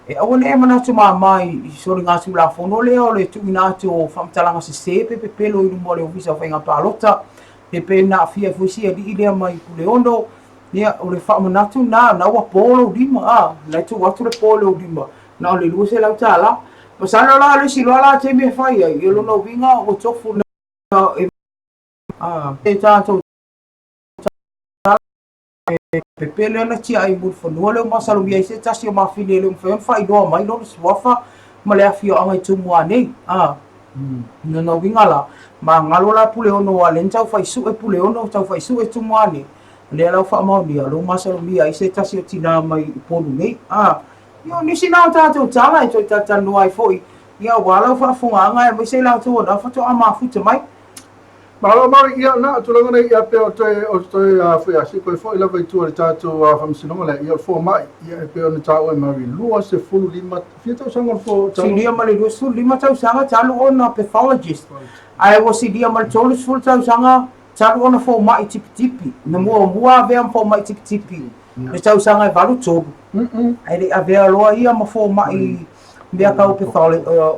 e o le manatu mai so nga tu la fo no le o le tu na tu fa mtalanga se pe pelo i mo le ofisa fa nga palota pe na fia fo si di ile mai ku le ondo ia o le fa manatu na wa polo dima na tu watu le polo dima na o le lu se la tala pasana la le si la te me fa ia yo no vinga o tofu na e tanto pepele na tia ai mul fo no le masalo mi se tasi o mafile le fa do mai no swafa ma le afio anga tu mo nei no vinga la ma ngalo la pule ono wa len tau fa su e pule ono tau fa su e tu mo nei le la fa ma ni lo masalo mi ai se tasi o tina mai polu nei yo ni sina ta tu tala i to ta no ai foi ia wala fa funga nga e se la tu na fa to ama futa mai Malo mari ia na tu langa ia pe o toi foi asi ko foi la vai tu le tato fa msino le ia fo mai ia pe o tau e mari lua se fulu lima fita sanga fo si dia mali lu sul lima tau sanga talu ona pathologist ai wo si dia mali tolu sul tau sanga talu ona fo mai tipi na mo ave am fo mai tipi le tau sanga valu tolu ai le ave loa ia ma fo mai mea kau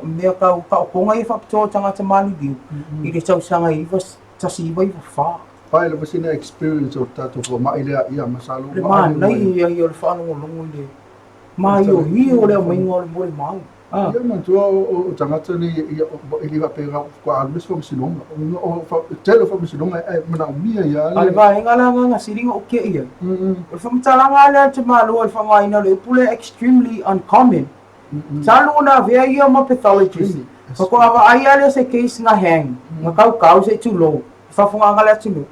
mea kau ponga i whapitoa tangata mani biu i le tau sanga i was tasi i wai wha pai le wasina experience o tato fo mai lea ia masalo le maa nei ia i o le whanongo longo le maa i o hi o leo maingo o le mori mau ia mantua o tangata ni i liwa pega kua almes fo misinonga o tele fo misinonga e mana o mia ia ale va inga langa nga siringa o ke ia o le whamitalanga lea te maa lua le whangaina le pule extremely uncommon Salu na vea ia ma pathologist. Ko ava ai ale se case nga hang. Nga kau se too low. Fa funga nga le tunu.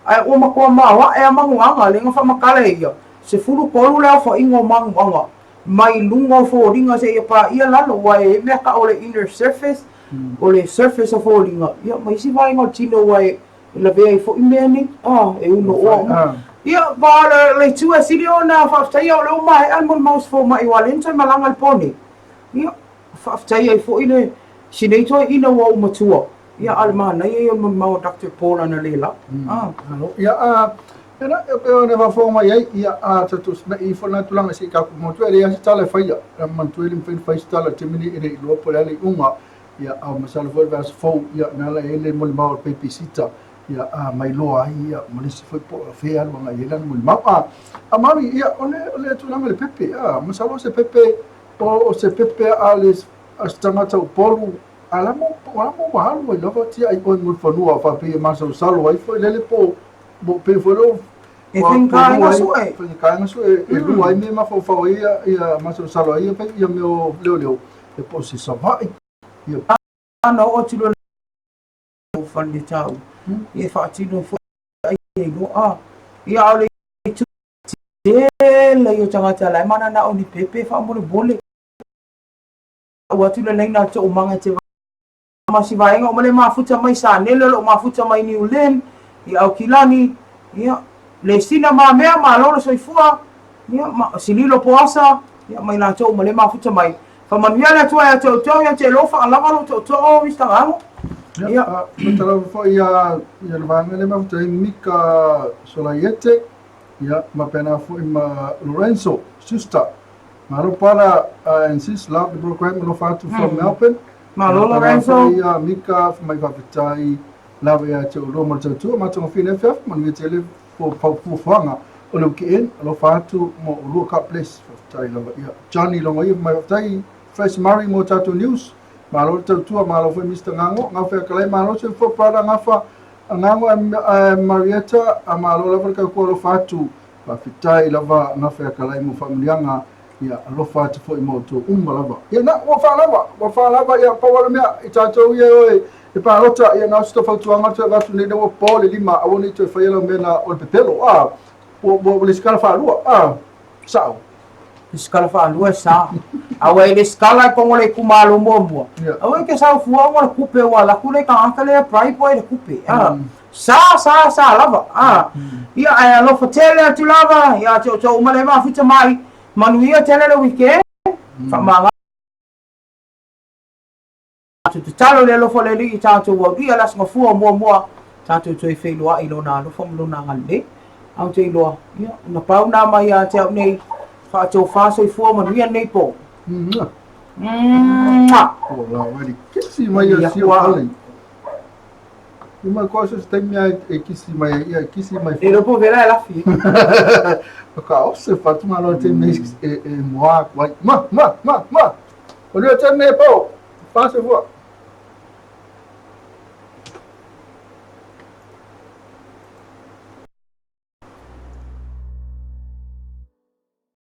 Ai o ma ko ma wa e ma nga le nga fa makale ia. Se fulu polu le fa ingo manga. Mai lungo fo ringa se pa ia lalo wa e me ka ole inner surface. Ole surface of ringa. Ia mai si vai ngo tino wa e la vea fo imeni. E uno o. Ia ba le tu asili ona faftai o le mai almon mouse fo mai walenta malanga al poni. Ia faftai ai fo ile sineito ina wa matua. Ia almana ia mon mau Dr. Paul ana lela. Ia era eu ne va fo mai ia tatus na I fo na tulanga si ka mo tu ele tala faia. Man tu ele fai tala temini ele lo po ele unga. Ia a masala fo vas fo ia na la ele mon mau pepicita. Ia mai loa ia malisi foi po fe algo nga ia no mapa mami ia ole tu langa le pepe masalo se pepe o se pepe ales astangata o polu alamo mahalo i lava tia ai ko mo fonua fa pe masalo salo ai foi lele po pe foro e finka nga so e lu ai me ma fo ia masalo salo ia pe ia meu leo e po si savai ia no o tilo fandi tau e fatino fo ai no ia ole tu le yo tangata la mana na oni pepe fa mo bole Awa tu le na to umanga te masi vaenga o male mafuta mai sa nele lo mafuta mai New Zealand I au kilani ia le sina ma mea ma lolo soifua ia ma sililo poasa ia mai na to male mafuta mai fa manuela to ya to ya te lofa alava lo to Mr. Rango ia tala fo ia le vangele mafuta mika solaiete ia ma pena fo ma Lorenzo sister Maro para insist love the program lo fatu from Melbourne. Malo Lorenzo. Ia mika mai vapitai lava ia te ulo mo tu ma tonga fine fef man tele fo fanga o lo ki en lo fatu mo ulo ka place tai lava ia Johnny lo mai vapitai fresh Murray mo tatu news malo tu malo fo Mr. Ngango ngafa kalai malo se fo para ngafa Ngango Marietta malo lava ka ko lo fatu vapitai lava ngafa kalai mo familianga ia alofa te fo mo to lava ia na wa fa lava ia pa wala mea I tatou ia oi e pa rota ia na sto fa tuanga te va tu ne o pole lima a woni te fa ia mena o pepelo o le skala fa lua sao skala fa lua sa awe le skala ko ngole kumalo mombo awe ke sa fuwa ngole kupe wala kule ka akale prai po le kupe sa lava ia ai alofa tele tu lava ia to male ma futa mai Manuia tele le weekend fa manga tu talo le lo fole li tanto wa dia las ngo fu mo tanto to fe lo I lo na lo fo lo na ngale au te lo ia na pau na mai a te nei fa to fa so fu manuia nei po oh la wali kisi mai ia si wali Uma coisa tem minha kisi mai e lo po vera la fi Ka se fatu malo te mes moa ma. Olha te ne po. Passa voa.